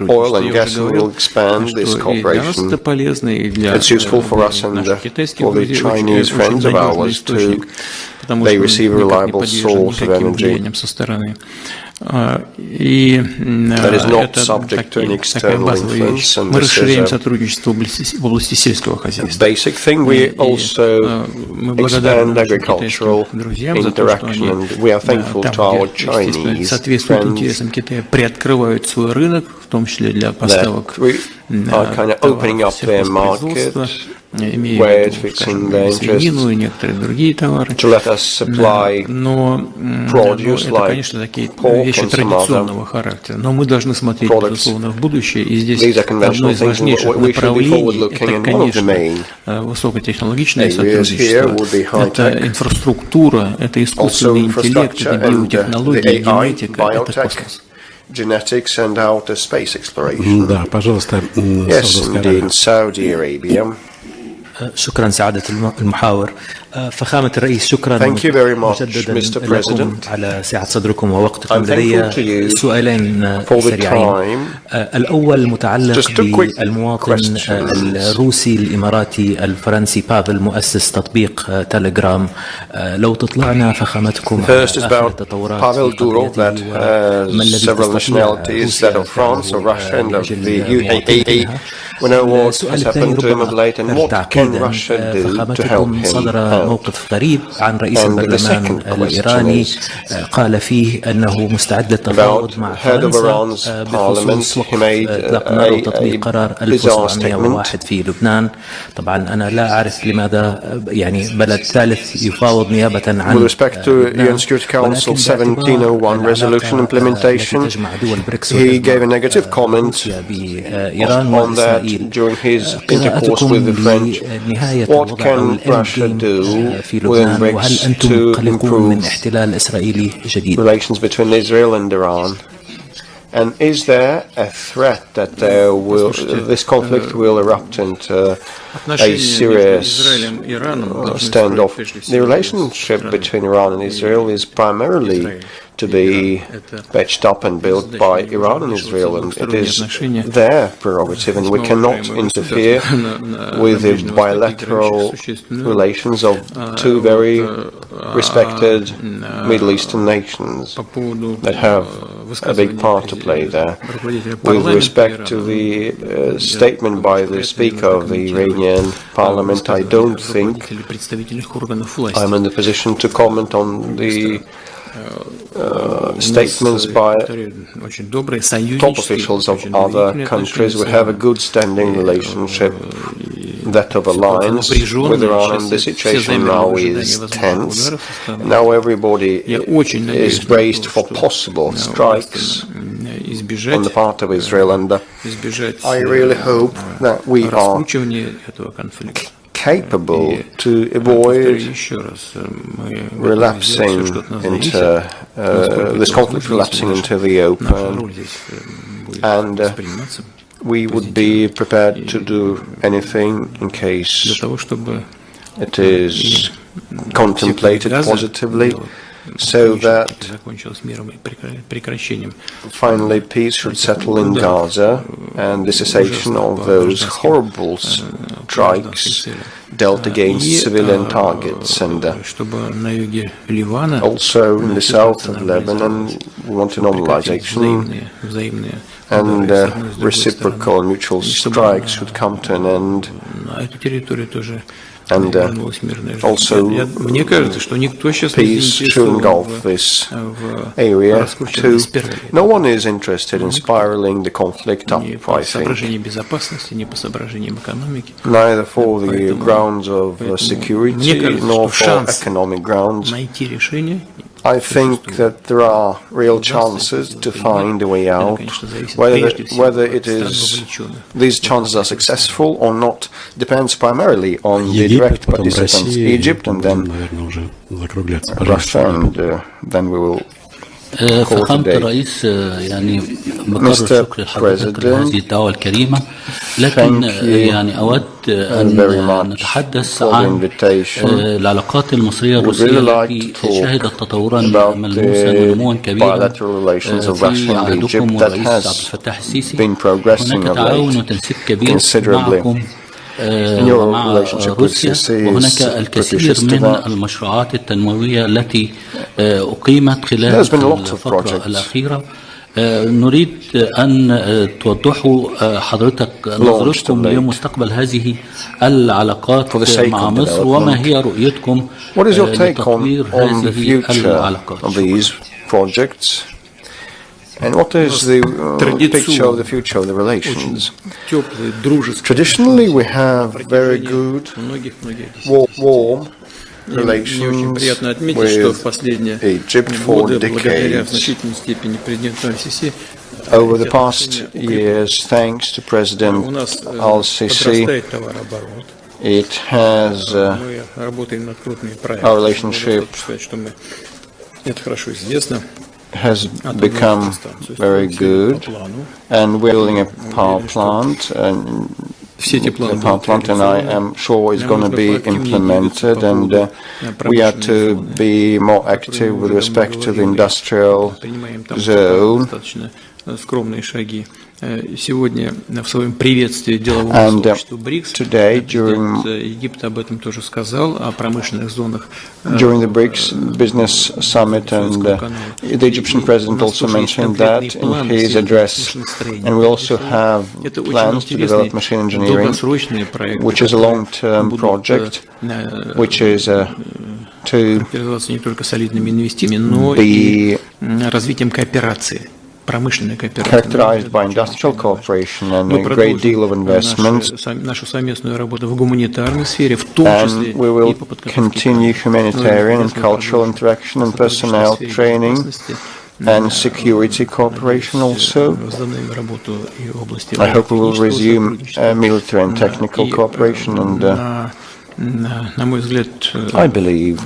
oil and gas, and we will expand this cooperation. It's useful for us and for the Chinese friends of ours too. They receive a reliable source of energy that is not subject to any external influence, and this is a basic thing. We also expand agricultural interaction, and we are thankful to our Chinese friends that we are kind of opening up their market where it fits in their interests, to let us supply produce like pork and some other products. These are conventional things, and we should be forward-looking, and one of the main areas here would be high-tech, also infrastructure and the AI, biotech, genetics and outer space exploration. Yes, indeed, in Saudi Arabia. شكرا سعادة المحاور. فخامة الرئيس شكرا مجددا لكم على سعة صدركم ووقتكم. لدي سؤالين سريعين. الأول متعلق بالمواطن الروسي الإماراتي الفرنسي بافل مؤسس تطبيق تليجرام. لو تطلعنا فخامتكم على آخر التطورات في قضيته وما الذي تستطيع We know what has happened to him of late and what can Russia do to help him. صدر موقف غريب عن رئيس البرلمان الإيراني قال فيه أنه مستعد للتفاوض مع فرنسا بخصوص إطلاق النار وتطبيق قرار 1701 في لبنان. طبعا أنا لا أعرف لماذا يعني بلد ثالث يفاوض نيابة عن With respect to UN Security Council 1701 resolution implementation, he gave a negative comment on that during his intercourse with the French. What can Russia do within BRICS to improve relations between Israel and Iran? And is there a threat that this conflict will erupt into a serious standoff? The relationship between Iran and Israel is primarily to be patched up and built by Iran and Israel, and it is their prerogative, and we cannot interfere with the bilateral relations of two very respected Middle Eastern nations that have a big part to play there. With respect to the statement by the Speaker of the Iranian Parliament, I don't think I'm in the position to comment on the statements by top officials of other countries. We have a good standing relationship, that of alliance with Iran, and the situation now is tense. Now everybody is braced for possible strikes on the part of Israel, and I really hope that we are capable to avoid relapsing into this conflict relapsing into the open, and we would be prepared to do anything in case it is contemplated positively, so that finally peace should settle in Gaza and the cessation of those horrible strikes dealt against civilian targets. And also in the south of Lebanon we want a normalization, and reciprocal and mutual strikes should come to an end. And also peace should engulf this area too. No one is interested in spiraling the conflict up, I think, neither for the grounds of security nor for economic grounds. I think that there are real chances to find a way out. Whether these chances are successful or not depends primarily on the direct participants, Egypt and then Russia, and then we will فخامة الرئيس يعني بكرر شكر لحضرتك لهذه الدعوة الكريمة، لكن يعني أود أن نتحدث عن العلاقات المصرية الروسية التي شهدت تطورا ملموسا ونموا كبيرا في عهدكم والرئيس عبد الفتاح السيسي. هناك تعاون وتنسيق كبير معكم ومع روسيا، وهناك الكثير من المشروعات التنموية التي أقيمت خلال الفترة الأخيرة. نريد أن توضحوا حضرتك نظرتكم لمستقبل هذه العلاقات مع مصر، وما هي رؤيتكم لتطوير هذه العلاقات. And what is the picture of the future of the relations? Traditionally, we have very good, warm relations with Egypt for decades. Over the past years, thanks to President al-Sisi, it has our relationship has become very good, and we're building a power plant the power plant, and I am sure it's going to be implemented, and we are to be more active with respect to the industrial zone. And today, during the BRICS Business Summit, and the Egyptian President also mentioned that in his address. And we also have plans to develop machine engineering, which is a long-term project, which is to be characterized by industrial cooperation and a great deal of investment. And we will continue humanitarian and cultural interaction and personnel training and security cooperation also. I hope we will resume military and technical cooperation, and I believe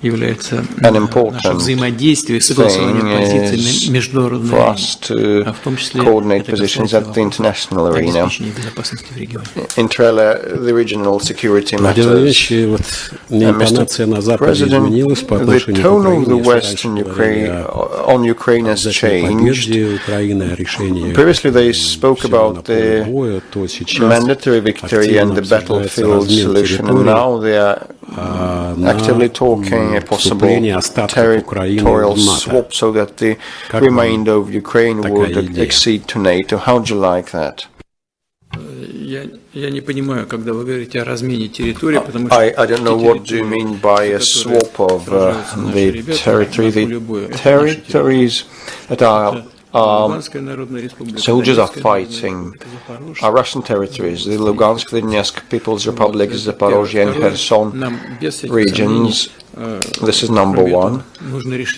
an important thing is for us to coordinate positions at the international arena, inter alia, the regional security matters. Mr. President, the tone of the West in on Ukraine has changed. Previously they spoke about the mandatory victory and the battlefield solution, and now they are actively talking a possible territorial swap so that the remainder of Ukraine would accede to NATO. How do you like that? I don't know what do you mean by a swap of the territory. The territories that our soldiers are fighting are Russian territories. The Lugansk, Donetsk People's Republic, Zaporozhye and Kherson regions. This is number one.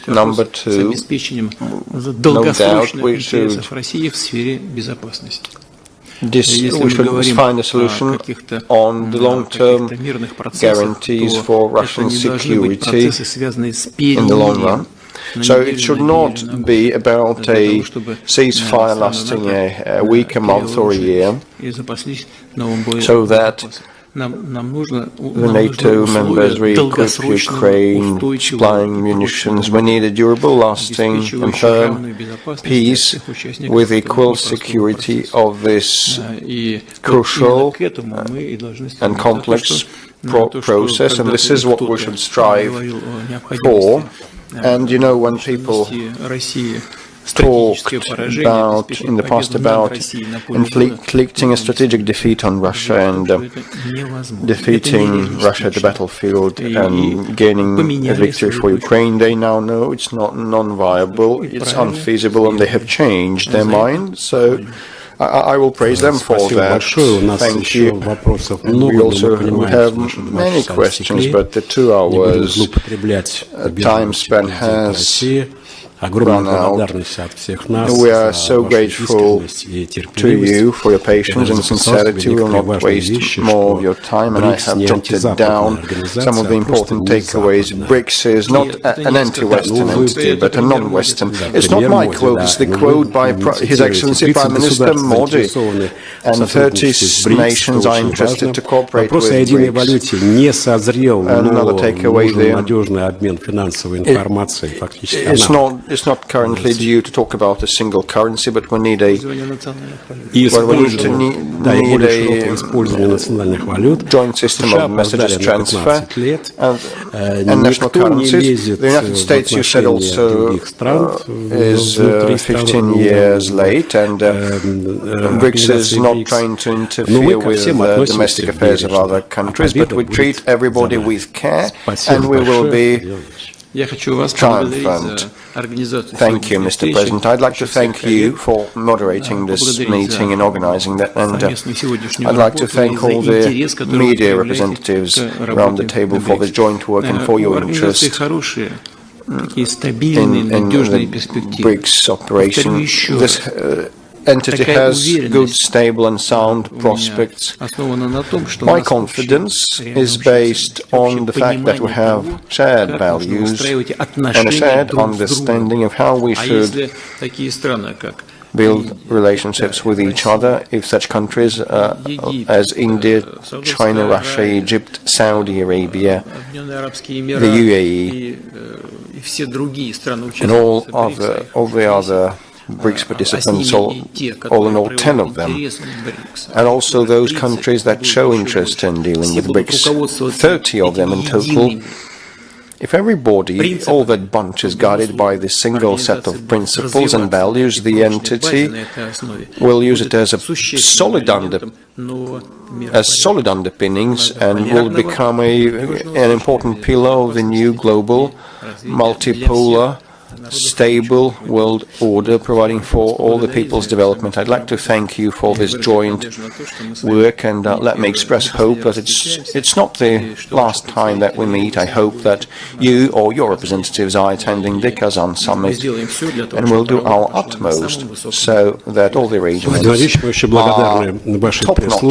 Number two, no doubt we should find a solution on the long-term guarantees for Russian security in the long run. So it should not be about a ceasefire lasting a week, a month or a year, so that the NATO members re-equip Ukraine, supplying munitions. We need a durable, lasting and firm peace with equal security of this crucial and complex process, and this is what we should strive for. And you know, when people talked about in the past about inflicting a strategic defeat on Russia and defeating Russia at the battlefield and gaining a victory for Ukraine, they now know it's not non-viable, it's unfeasible, and they have changed their mind. So I will praise them for that. Thank you. We also have many questions, but the 2 hours time spent has run out. We are so grateful to you for your patience and sincerity. We will not waste more of your time, and I have jotted down some of the important takeaways. BRICS is not an anti-Western entity, but a non-Western. It's not my quote, it's the quote by His Excellency Prime Minister Modi, and 30 nations are interested to cooperate with BRICS. Another takeaway there. It's not currently due to talk about a single currency, but we need a joint system of messages transfer and national currencies. The United States, you said, also is 15 years late, and BRICS is not trying to interfere with the domestic affairs of other countries, but we treat everybody with care, and we will be triumphant. Thank you, Mr. President. I'd like to thank you for moderating this meeting and organizing that, and I'd like to thank all the media representatives around the table for this joint work and for your interest in the BRICS operation. This entity has good, stable and sound prospects. My confidence is based on the fact that we have shared values and a shared understanding of how we should build relationships with each other if such countries as India, China, Russia, Egypt, Saudi Arabia, the UAE, and all the other BRICS participants, all in all 10 of them, and also those countries that show interest in dealing with BRICS, 30 of them in total. If everybody, all that bunch, is guided by this single set of principles and values, the entity will use it as solid underpinnings and will become an important pillar of the new global, multipolar, stable world order, providing for all the people's development. I'd like to thank you for this joint work, and let me express hope that it's not the last time that we meet. I hope that you or your representatives are attending the Kazan summit, and we'll do our utmost so that all the arrangements are top-notch. We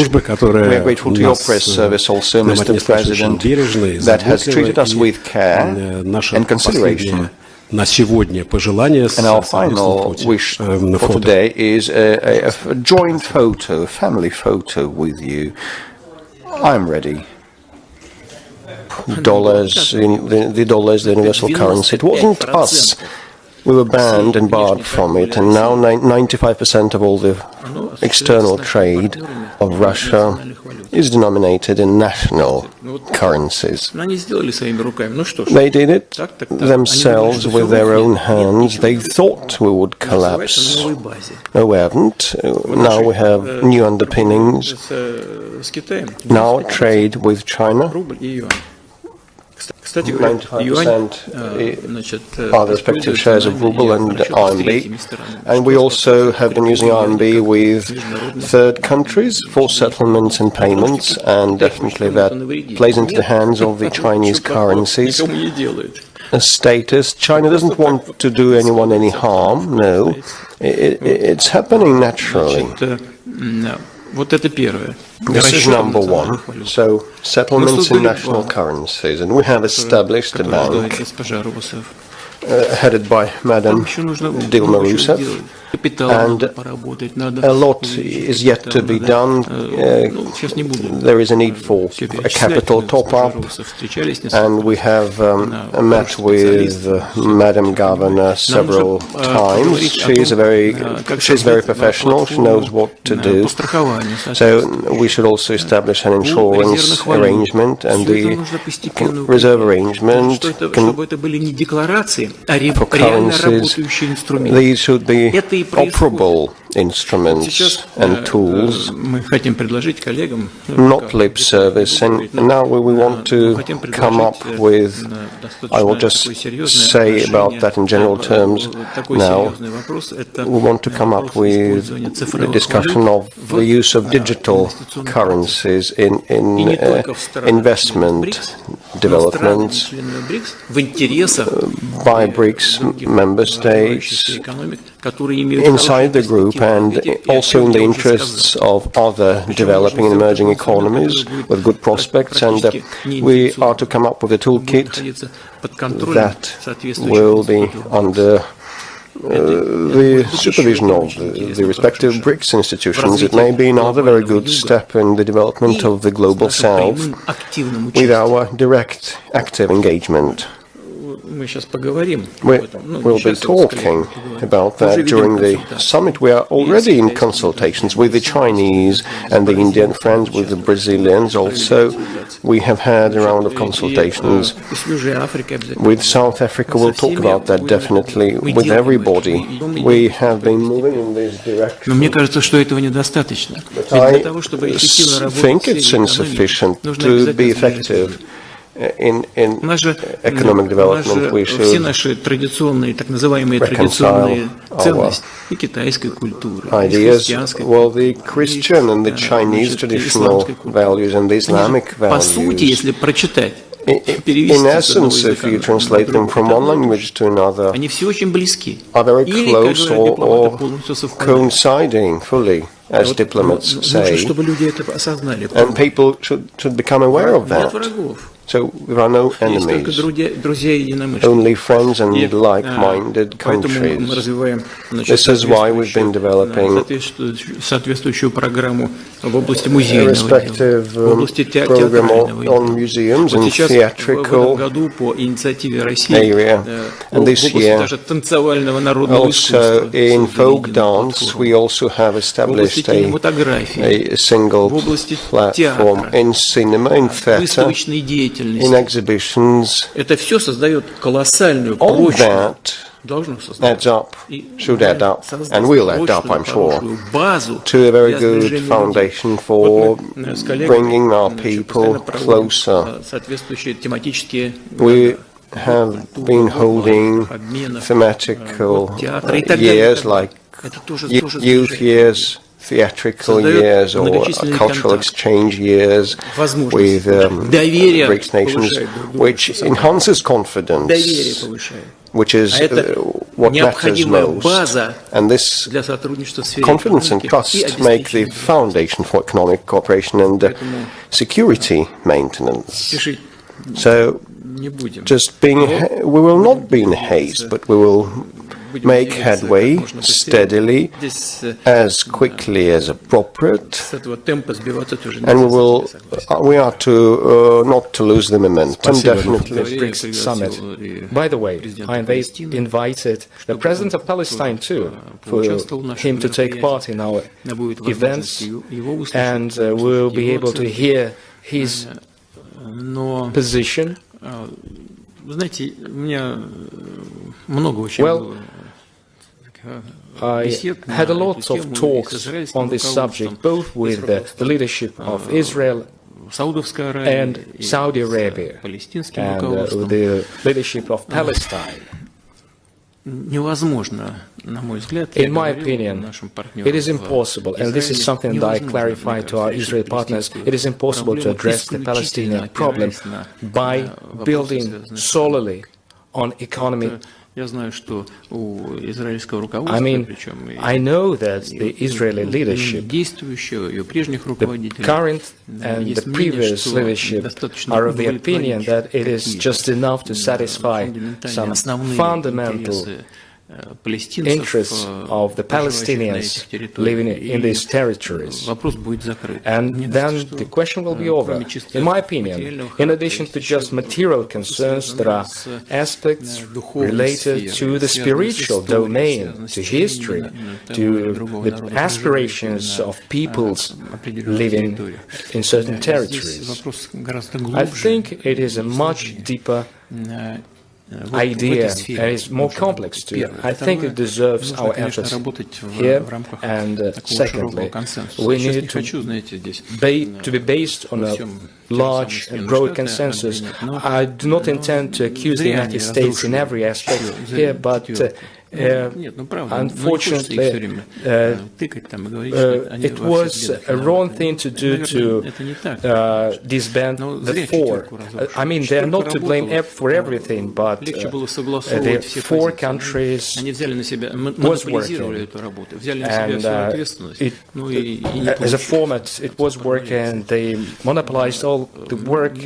are grateful to your press service also, Mr. President, that has treated us with care and consideration. And our final wish for today is a joint photo, a family photo with you. I'm ready. Dollars, the dollar is the universal currency. It wasn't us. We were banned and barred from it, and now 95% of all the external trade of Russia is denominated in national currencies. They did it themselves with their own hands. They thought we would collapse. No, we haven't. Now we have new underpinnings. Now trade with China. 95% are the respective shares of ruble and RMB, and we also have been using RMB with third countries for settlements and payments, and definitely that plays into the hands of the Chinese currencies. A status. China doesn't want to do anyone any harm, no. It's happening naturally. This is number one. So, settlements in national currencies. And we have established a bank headed by Madam Dilma Rousseff. And a lot is yet to be done. There is a need for a capital top-up, and we have met with Madam Governor several times. She's very professional. She knows what to do. So we should also establish an insurance arrangement and the reserve arrangement for currencies. These should be operable instruments and tools, not lip service. And now we want to come up with, I will just say about that in general terms now, we want to come up with the discussion of the use of digital currencies in investment developments by BRICS member states inside the group, and also in the interests of other developing and emerging economies with good prospects. And we are to come up with a toolkit that will be under the supervision of the respective BRICS institutions. It may be another very good step in the development of the Global South with our direct, active engagement. We'll be talking about that during the summit. We are already in consultations with the Chinese and the Indian friends, with the Brazilians also. We have had a round of consultations with South Africa. We'll talk about that definitely with everybody. We have been moving in this direction. But I think it's insufficient to be effective. In economic development, we should reconcile our ideas. Well, the Christian and the Chinese traditional values and the Islamic values, in essence, if you translate them from one language to another, are very close or coinciding fully, as diplomats say. And people should become aware of that. So there are no enemies, only friends and like-minded countries. This is why we've been developing a respective program on museums and theatrical area. And this year, also in folk dance, we also have established a single platform in cinema, in theatre, in exhibitions. All that adds up, should add up, and will add up, I'm sure, to a very good foundation for bringing our people closer. We have been holding thematical years like youth years, theatrical years, or cultural exchange years with BRICS nations, which enhances confidence, which is what matters most. And this confidence and trust make the foundation for economic cooperation and security maintenance. So, we will not be in haste, but we will make headway steadily, as quickly as appropriate, and we are to not to lose the momentum, definitely. BRICS summit. By the way, I invited the President of Palestine too, for him to take part in our events, and we'll be able to hear his position. Well, I had a lot of talks on this subject, both with the leadership of Israel and Saudi Arabia, and with the leadership of Palestine. In my opinion, it is impossible, and this is something that I clarified to our Israeli partners, it is impossible to address the Palestinian problem by building solely on economy. I mean, I know that the Israeli leadership, the current and the previous leadership, are of the opinion that it is just enough to satisfy some fundamental interests of the Palestinians living in these territories. And then the question will be over. In my opinion, in addition to just material concerns, there are aspects related to the spiritual domain, to history, to the aspirations of peoples living in certain territories. I think it is a much deeper idea, and is more complex too. I think it deserves our efforts here. And secondly, we need to be based on a large and broad consensus. I do not intend to accuse the United States in every aspect here, but unfortunately, it was a wrong thing to do to disband the four. I mean, they are not to blame for everything, but the four countries was working, and as a format, it was working, and they monopolized all the work,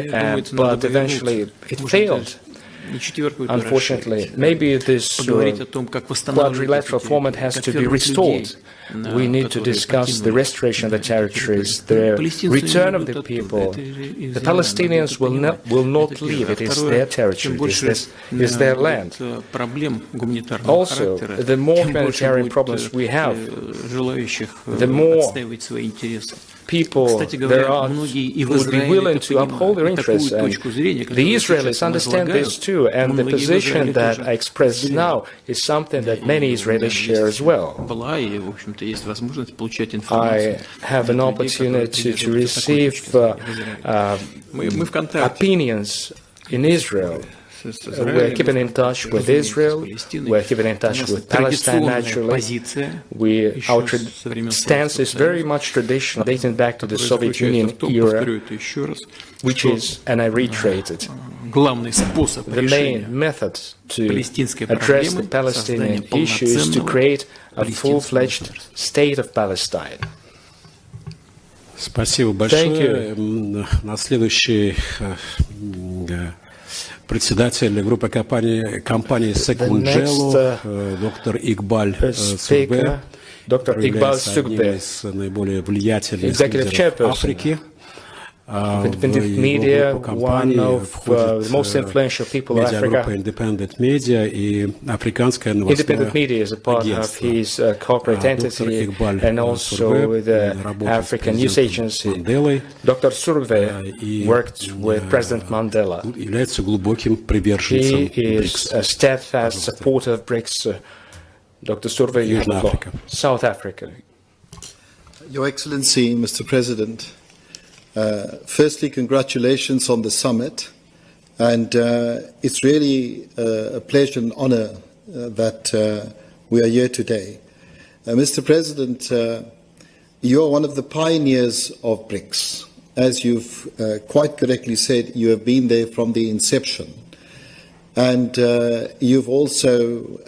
but eventually it failed. Unfortunately, maybe this quadrilateral format has to be restored. We need to discuss the restoration of the territories, the return of the people. The Palestinians will not leave. It is their territory. It is their land. Also, the more humanitarian problems we have, the more people there are who would be willing to uphold their interests. And the Israelis understand this too, and the position that I express now is something that many Israelis share as well. I have an opportunity to receive opinions in Israel. We're keeping in touch with Israel, we're keeping in touch with Palestine naturally. Our stance is very much traditional, dating back to the Soviet Union era, which is, and I reiterate it, the main method to address the Palestinian issue is to create a full-fledged state of Palestine. Спасибо большое. На следующий председатель группы компании Секунджело, доктор Игбаль Сурбе, Dr. Iqbal Sugbe, наиболее влиятельных лидеров Африки. Independent media, one of the most influential people in Africa. Independent media и африканская новостная Independent media is a part of his corporate entity and also the African news agency. Dr. Surve worked with President Mandela. Является глубоким приверженцем He is a steadfast supporter of BRICS. Dr. Surve, Южная Африка. South Africa. Your Excellency, Mr. President, firstly, congratulations on the summit, and it's really a pleasure and honor that we are here today. Mr. President, you are one of the pioneers of BRICS. As you've quite correctly said, you have been there from the inception. And you've also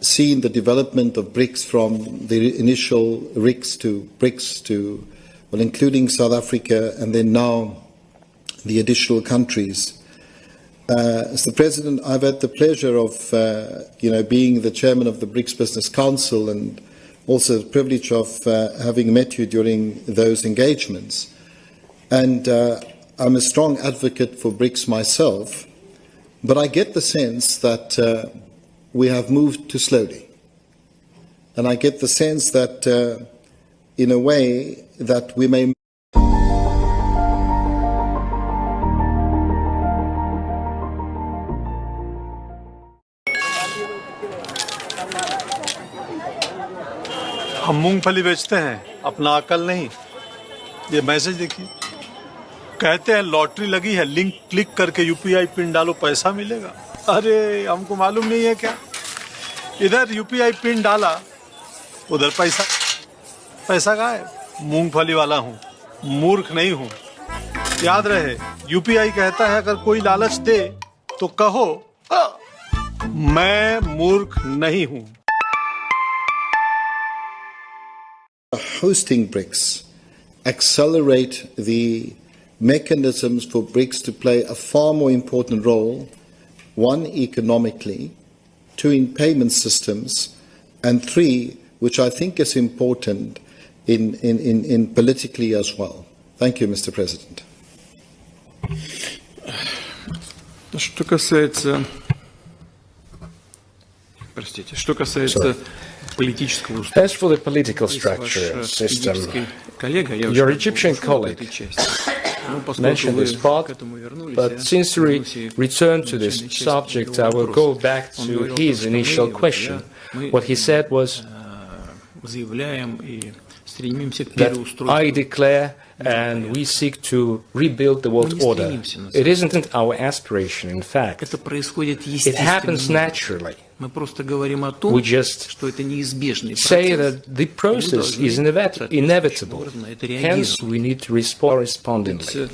seen the development of BRICS from the initial BRICS to, well, including South Africa, and then now the additional countries. Mr. President, I've had the pleasure of, being the chairman of the BRICS Business Council, and also the privilege of having met you during those engagements. And I'm a strong advocate for BRICS myself. But I get the sense that we have moved too slowly. And I get the sense that, in a way, that we may... हम मूंगफली बेचते हैं, अपना अकल नहीं। ये message देखिए, कहते हैं लॉटरी लगी है, लिंक क्लिक करके यूपीआई पिन डालो, पैसा मिलेगा। अरे हमको मालूम नहीं है क्या? इधर यूपीआई पिन डाला, उधर पैसा गायब। मूंगफली वाला हूँ, मूर्ख नहीं हूँ। याद रहे, यूपीआई कहता है अगर कोई लालच दे तो कहो मैं मूर्ख नहीं हूँ। Hosting BRICS accelerate the mechanisms for BRICS to play a far more important role, one, economically, two, in payment systems, and three, which I think is important, in politically as well. Thank you, Mr. President. Что касается As for the political structure system, your Egyptian colleague mentioned this part, but since we returned to this subject, I will go back to his initial question. What he said was that I declare and we seek to rebuild the world order. It isn't our aspiration, in fact. It happens naturally. We just say that the process is inevitable. Hence, we need to respond correspondingly.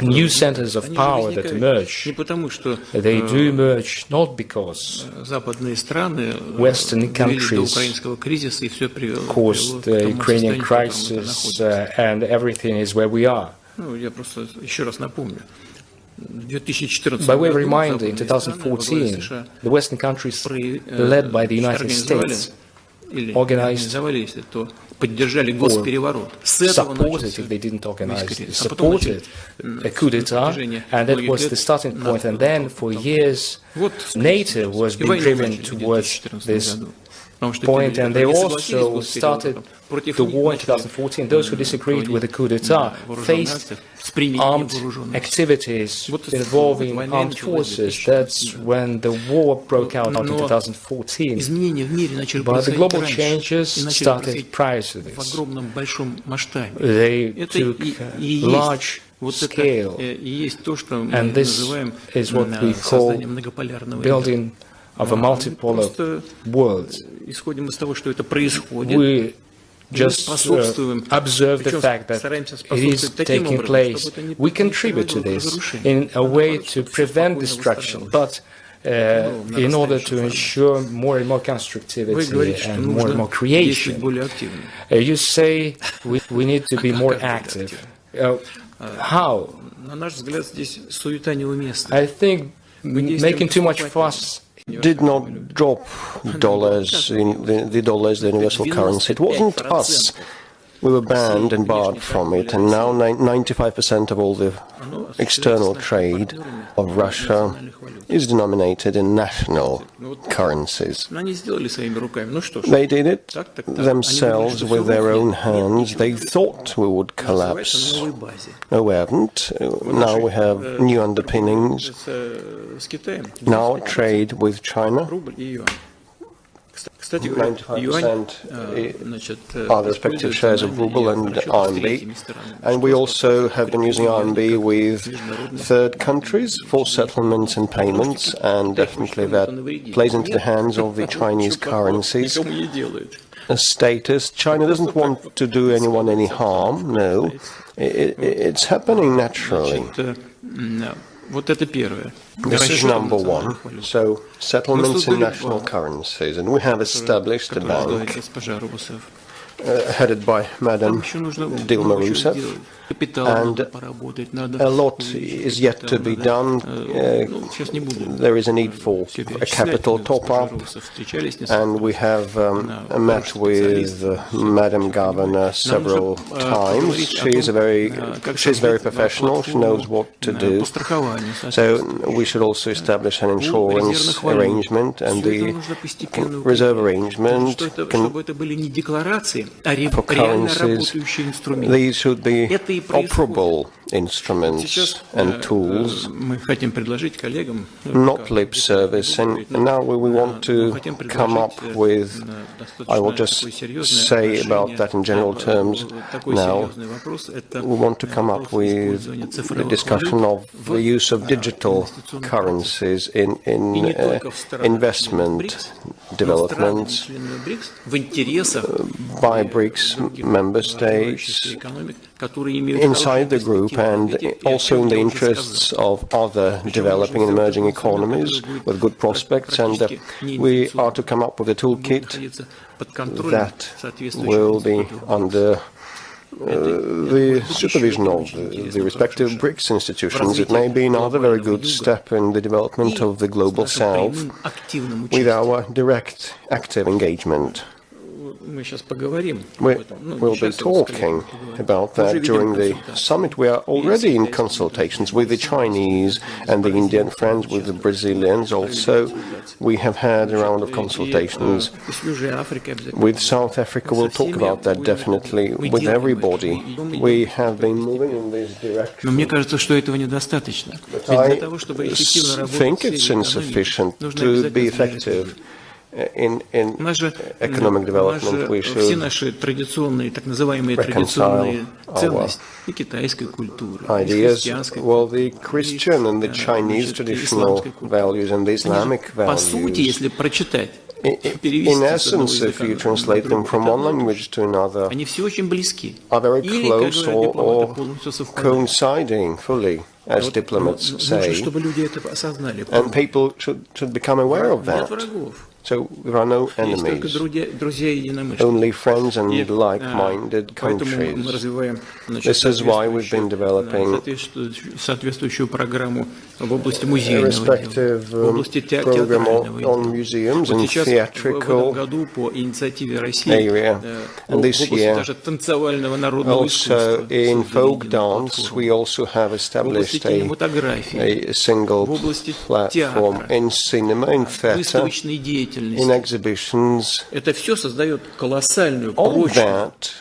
New centers of power that emerge, they do emerge not because Western countries caused the Ukrainian crisis and everything is where we are. By way of reminder, in 2014, the Western countries, led by the United States, organized or supported, if they didn't organize, supported a coup d'etat, and that was the starting point. And then for years, NATO was being driven towards this point, and they also started the war in 2014. Those who disagreed with the coup d'etat faced armed activities involving armed forces. That's when the war broke out in 2014. But the global changes started prior to this. They took large scale, and this is what we call building of a multipolar world. We just observe the fact that it is taking place. We contribute to this in a way to prevent destruction, but in order to ensure more and more constructivity and more creation. You say we need to be more active. How? I think making too much fuss did not drop dollars in the dollar as the universal currency. It wasn't us. We were banned and barred from it, and now 95% of all the external trade of Russia is denominated in national currencies. They did it themselves with their own hands. They thought we would collapse. No, we haven't. Now we have new underpinnings. Now trade with China. 95% are the respective shares of ruble and RMB, and we also have been using RMB with third countries for settlements and payments, and definitely that plays into the hands of the Chinese currencies. Status. China doesn't want to do anyone any harm, no. It's happening naturally. This is number one. So, settlements in national currencies. And we have established a bank headed by Madam Dilma Rousseff. And a lot is yet to be done. There is a need for a capital top-up, and we have met with Madam Governor several times. She's very professional. She knows what to do. So we should also establish an insurance arrangement and the reserve arrangement for currencies. These should be operable instruments and tools, not lip service. And now we want to come up with, I will just say about that in general terms now, we want to come up with the discussion of the use of digital currencies in investment developments by BRICS member states inside the group, and also in the interests of other developing and emerging economies with good prospects. And we are to come up with a toolkit that will be under the supervision of the respective BRICS institutions. It may be another very good step in the development of the Global South with our direct, active engagement. We'll be talking about that during the summit. We are already in consultations with the Chinese and the Indian friends, with the Brazilians also. We have had a round of consultations with South Africa. We'll talk about that definitely with everybody. We have been moving in this direction. But I think it's insufficient to be effective in economic development. We should reconcile our ideas. Well, the Christian and the Chinese traditional values and the Islamic values, in essence, if you translate them from one language to another, are very close or coinciding fully, as diplomats say, and people should become aware of that. So there are no enemies, only friends and like-minded countries. This is why we've been developing a respective program on museums and theatrical area. And this year, also in folk dance, we also have established a single platform in cinema, in theatre, in exhibitions. All that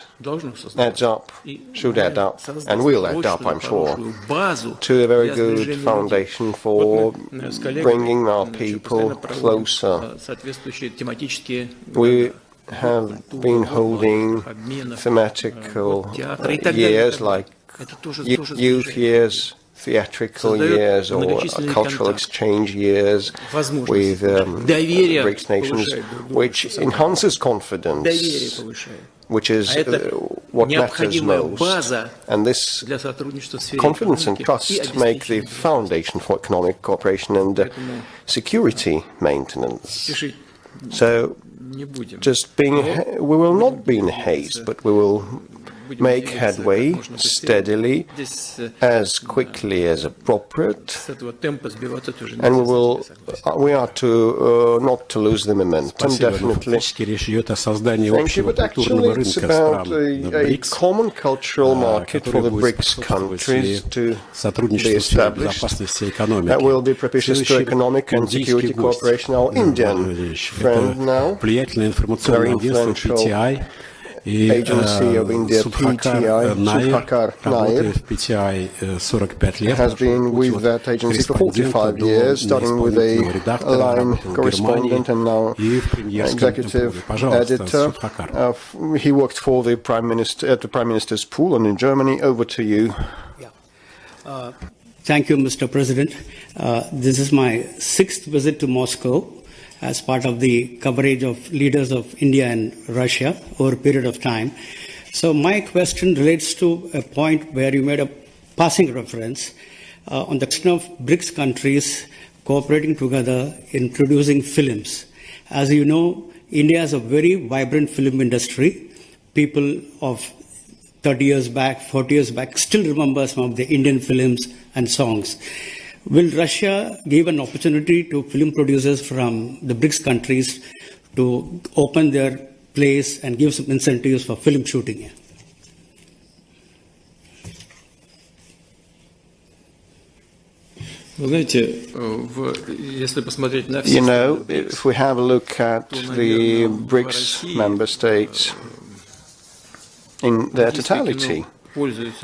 adds up, should add up, and will add up, I'm sure, to a very good foundation for bringing our people closer. We have been holding thematical years like youth years, theatrical years or cultural exchange years with BRICS nations, which enhances confidence, which is what matters most. And this confidence and trust make the foundation for economic cooperation and security maintenance. So, we will not be in haste, but we will make headway steadily, as quickly as appropriate, and we are to not to lose the momentum, definitely. Thank you, but actually it's about a common cultural market for the BRICS countries to be established that will be propitious to economic and security cooperation. Our Indian friend now, very influential Agency of India, PTI, Subhakar Nair, has been with that agency for 45 years, starting with a line correspondent and now executive editor. He worked for the Prime Minister at the Prime Minister's pool and in Germany. Over to you. Thank you, Mr. President. This is my 6th visit to Moscow as part of the coverage of leaders of India and Russia over a period of time. So my question relates to a point where you made a passing reference on the question of BRICS countries cooperating together in producing films. As you know, India has a very vibrant film industry. People of 30 years back, 40 years back, still remember some of the Indian films and songs. Will Russia give an opportunity to film producers from the BRICS countries to open their place and give some incentives for film shooting here? You know, if we have a look at the BRICS member states in their totality,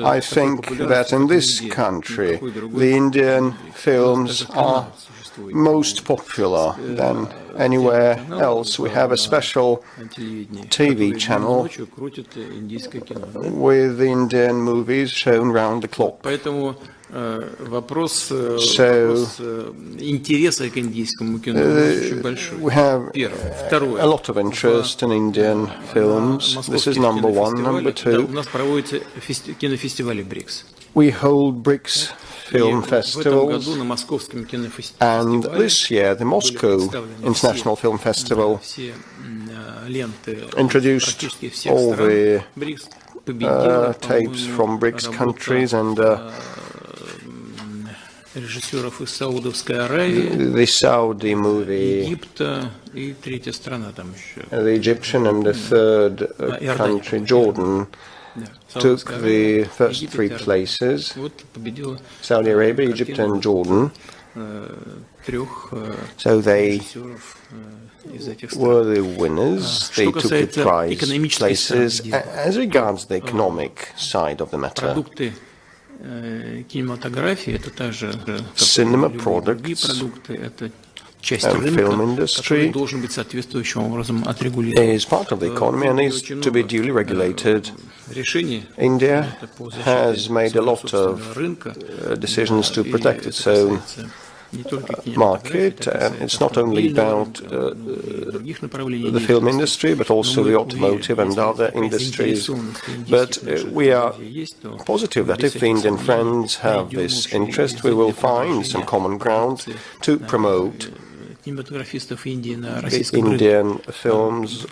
I think that in this country, the Indian films are most popular than anywhere else. We have a special TV channel with Indian movies shown round the clock. So, we have a lot of interest in Indian films. This is number one. Number two, we hold BRICS film festivals, and this year the Moscow International Film Festival introduced all the tapes from BRICS countries and the Saudi movie, the Egyptian, and the third country, Jordan, took the first three places. Saudi Arabia, Egypt and Jordan. So they were the winners. They took the prize places. As regards the economic side of the matter, cinema products and film industry is part of the economy and needs to be duly regulated. India has made a lot of decisions to protect its own market, and it's not only about the film industry but also the automotive and other industries. But we are positive that if the Indian friends have this interest, we will find some common ground to promote the Indian films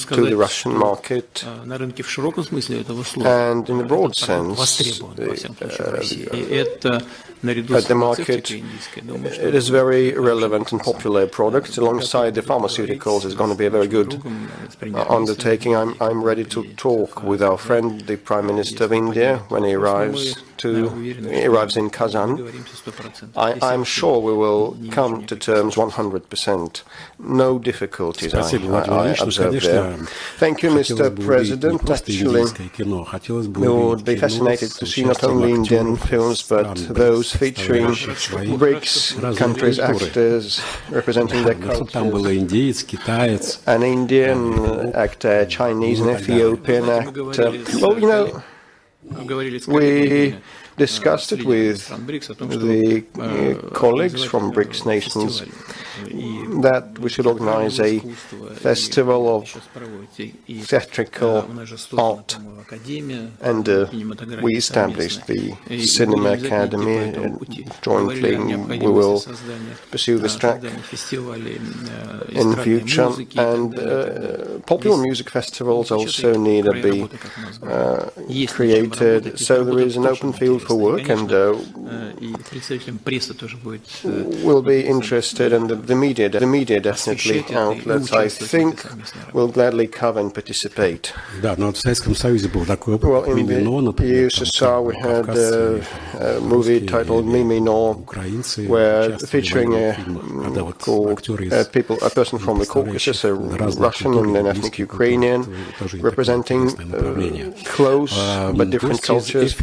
to the Russian market, and in the broad sense, at the market, it is very relevant and popular product. Alongside the pharmaceuticals, is going to be a very good undertaking. I'm ready to talk with our friend, the Prime Minister of India, when he arrives in Kazan. I'm sure we will come to terms 100%. No difficulties I observe there. Thank you, Mr. President. Actually, we would be fascinated to see not only Indian films, but those featuring BRICS countries' actors representing their cultures. An Indian actor, Chinese and Ethiopian actor. Well, you know, We discussed it with the colleagues from BRICS nations that we should organize a festival of theatrical art, and we established the Cinema Academy, and jointly we will pursue this track in future. And popular music festivals also need to be created, so there is an open field for work, and we'll be interested, and the media definitely outlets, I think, will gladly cover and participate. Да, но в Советском Союзе был такой опыт. Well, in the USSR we had a movie titled Mimino, where featuring a person from the Caucasus, a Russian and an ethnic Ukrainian, representing close but different cultures.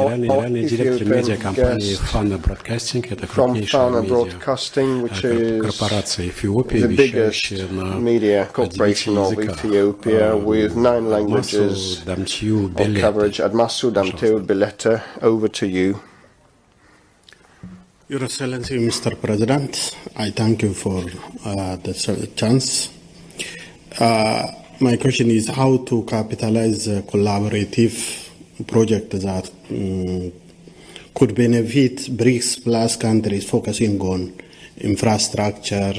And our Ethiopian guest from Fana Broadcasting, which is the biggest media corporation of Ethiopia, with 9 languages of coverage. Admasu Damteu Bileta, over to you. Your Excellency, Mr. President, I thank you for the chance. My question is how to capitalize a collaborative project that could benefit BRICS Plus countries focusing on infrastructure,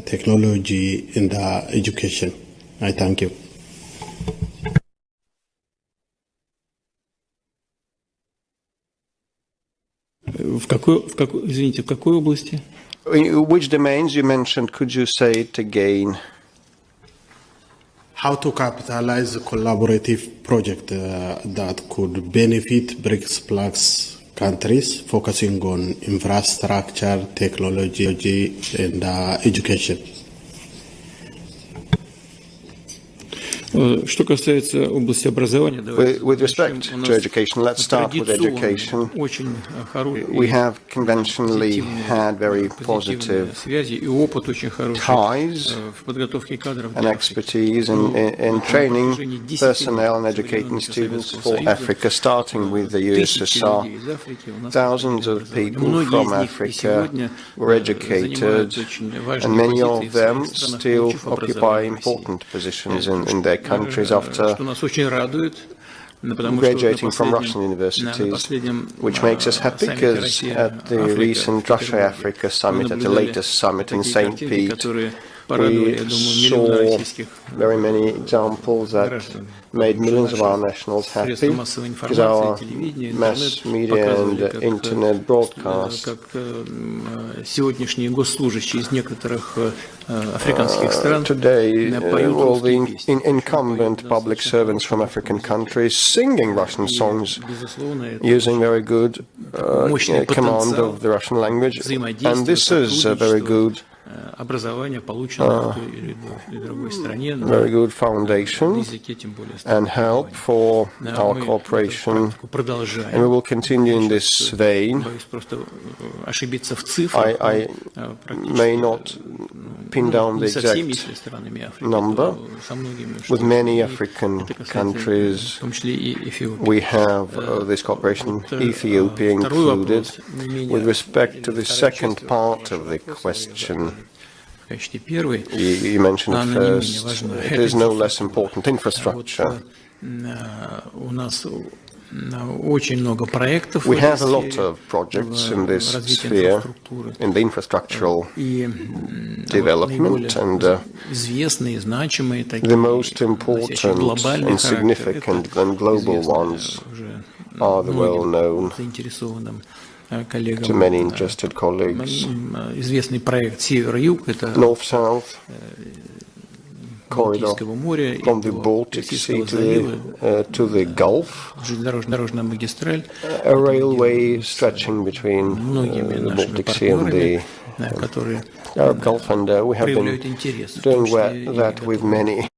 technology, and education. I thank you. В какой области? Which domains you mentioned? Could you say it again? How to capitalize a collaborative project that could benefit BRICS Plus countries focusing on infrastructure, technology, and education. Что касается области образования, with respect to education, let's start with education. We have conventionally had very positive ties and expertise in training personnel and educating students for Africa, starting with the USSR. Thousands of people from Africa were educated, and many of them still occupy important positions in their countries after graduating from Russian universities, which makes us happy because at the recent Russia-Africa summit, at the latest summit in St. Pete, we saw very many examples that made millions of our nationals happy, because our mass media and internet broadcast today, all the incumbent public servants from African countries singing Russian songs using very good command of the Russian language, and this is a very good foundation and help for our cooperation, and we will continue in this vein. I may not pin down the exact number. With many African countries, we have this cooperation, Ethiopia included. With respect to the second part of the question, you mentioned it first, it is no less important, infrastructure. We have a lot of projects in this sphere, in the infrastructural development, and the most important and significant and global ones are the well-known to many interested colleagues. North-South corridor from the Baltic Sea to the Gulf, a railway stretching between the Baltic Sea and the Arab Gulf, and we have been doing that with many